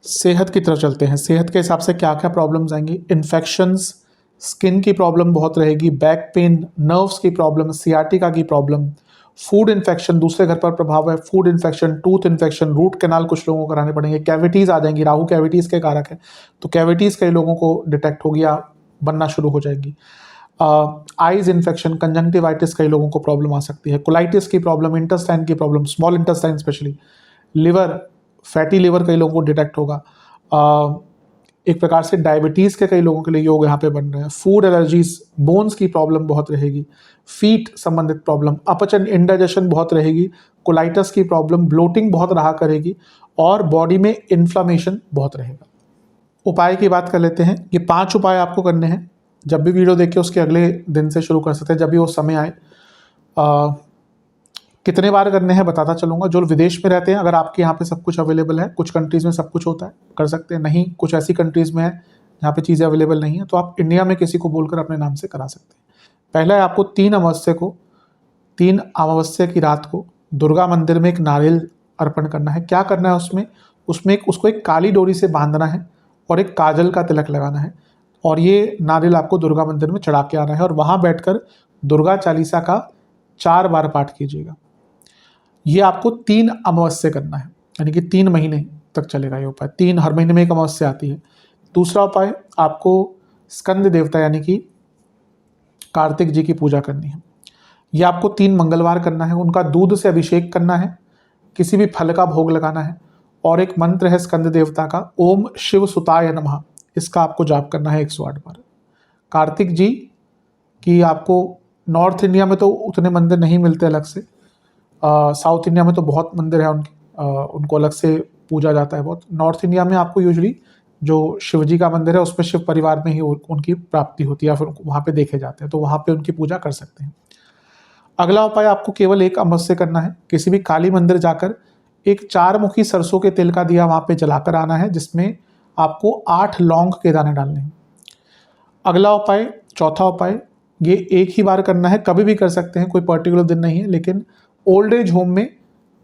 सेहत की तरफ चलते हैं। सेहत के हिसाब से क्या क्या प्रॉब्लम्स आएंगी? इन्फेक्शंस, स्किन की प्रॉब्लम बहुत रहेगी, बैक पेन, नर्व्स की प्रॉब्लम, सियाटिका की प्रॉब्लम, फूड इन्फेक्शन, दूसरे घर पर प्रभाव है, food infection, tooth infection, root canal कुछ लोगों को कराने पड़ेंगे, कैविटीज़ आ जाएंगी, राहु कैविटीज़ के कारक है, तो कैविटीज़ कई लोगों को डिटेक्ट होगी या बनना शुरू हो जाएगी। आइज इन्फेक्शन, कंजंक्टिवाइटिस कई लोगों को प्रॉब्लम आ सकती है, कोलाइटिस की प्रॉब्लम, इंटेस्टाइन की problem, small intestine specially, liver, fatty liver कई लोगों को डिटेक्ट होगा। एक प्रकार से डायबिटीज़ के कई लोगों के लिए योग यहाँ पे बन रहे हैं। फूड एलर्जीज, बोन्स की प्रॉब्लम बहुत रहेगी, फीट संबंधित प्रॉब्लम, अपचन, इंडाइजेशन बहुत रहेगी, कोलाइटिस की प्रॉब्लम, ब्लोटिंग बहुत रहा करेगी, और बॉडी में इन्फ्लामेशन बहुत रहेगा। उपाय की बात कर लेते हैं। ये 5 उपाय आपको करने हैं। जब भी वीडियो देखें उसके अगले दिन से शुरू कर सकते हैं, जब भी वो समय आए। कितने बार करने हैं बताता चलूँगा। जो विदेश में रहते हैं, अगर आपके यहाँ पे सब कुछ अवेलेबल है, कुछ कंट्रीज़ में सब कुछ होता है, कर सकते हैं। नहीं, कुछ ऐसी कंट्रीज़ में है जहाँ पे चीज़ें अवेलेबल नहीं है, तो आप इंडिया में किसी को बोलकर अपने नाम से करा सकते हैं। पहला है, आपको 3 अमावस्या की रात को दुर्गा मंदिर में एक नारियल अर्पण करना है। क्या करना है उसमें उसको एक काली डोरी से बांधना है और एक काजल का तिलक लगाना है, और ये नारियल आपको दुर्गा मंदिर में चढ़ा के आना है, और वहाँ बैठकर दुर्गा चालीसा का 4 बार पाठ कीजिएगा। ये आपको 3 अमावस्या करना है, यानी कि 3 महीने तक चलेगा ये उपाय। 3 हर महीने में एक अमावस्या आती है। दूसरा उपाय, आपको स्कंद देवता यानी कि कार्तिक जी की पूजा करनी है। ये आपको 3 मंगलवार करना है। उनका दूध से अभिषेक करना है, किसी भी फल का भोग लगाना है, और एक मंत्र है स्कंद देवता का, ओम शिव सुताय नमः, इसका आपको जाप करना है 108 बार। कार्तिक जी की आपको नॉर्थ इंडिया में तो उतने मंदिर नहीं मिलते अलग से, साउथ इंडिया में तो बहुत मंदिर है उनके, उनको अलग से पूजा जाता है बहुत। नॉर्थ इंडिया में आपको यूजुअली जो शिव जी का मंदिर है उसमें शिव परिवार में ही उनकी प्राप्ति होती है, या फिर वहाँ पे देखे जाते हैं, तो वहाँ पे उनकी पूजा कर सकते हैं। अगला उपाय आपको केवल एक अमावस्या करना है, किसी भी काली मंदिर जाकर एक 4 मुखी सरसों के तेल का दिया वहाँ पे जलाकर आना है, जिसमें आपको 8 लौंग के दाने डालने हैं। अगला उपाय, चौथा उपाय, ये एक ही बार करना है, कभी भी कर सकते हैं, कोई पर्टिकुलर दिन नहीं है, लेकिन ओल्ड एज होम में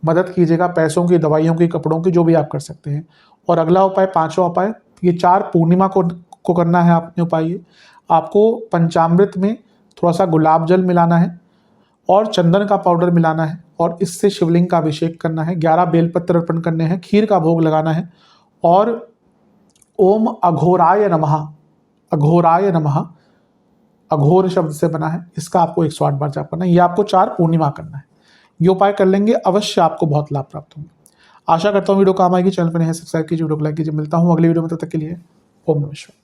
मदद कीजिएगा, पैसों की, दवाइयों की, कपड़ों की, जो भी आप कर सकते हैं। और अगला उपाय, पांचवा उपाय, ये 4 पूर्णिमा को करना है आपने उपाय। ये आपको पंचामृत में थोड़ा सा गुलाब जल मिलाना है और चंदन का पाउडर मिलाना है, और इससे शिवलिंग का अभिषेक करना है, 11 बेलपत्र अर्पण करने हैं, खीर का भोग लगाना है, और ओम अघोराय नमः, अघोराय नमः, अघोर शब्द से बना है, इसका आपको 108 बार जाप करना है। ये आपको 4 पूर्णिमा करना है। ये उपाय कर लेंगे, अवश्य आपको बहुत लाभ प्राप्त होंगे। आशा करता हूँ वीडियो काम आएगी। चैनल पर नए हैं सब्सक्राइब कीजिए, वीडियो को लाइक कीजिए। मिलता हूँ अगली वीडियो में, तब तक के लिए ओम नमः शिवाय।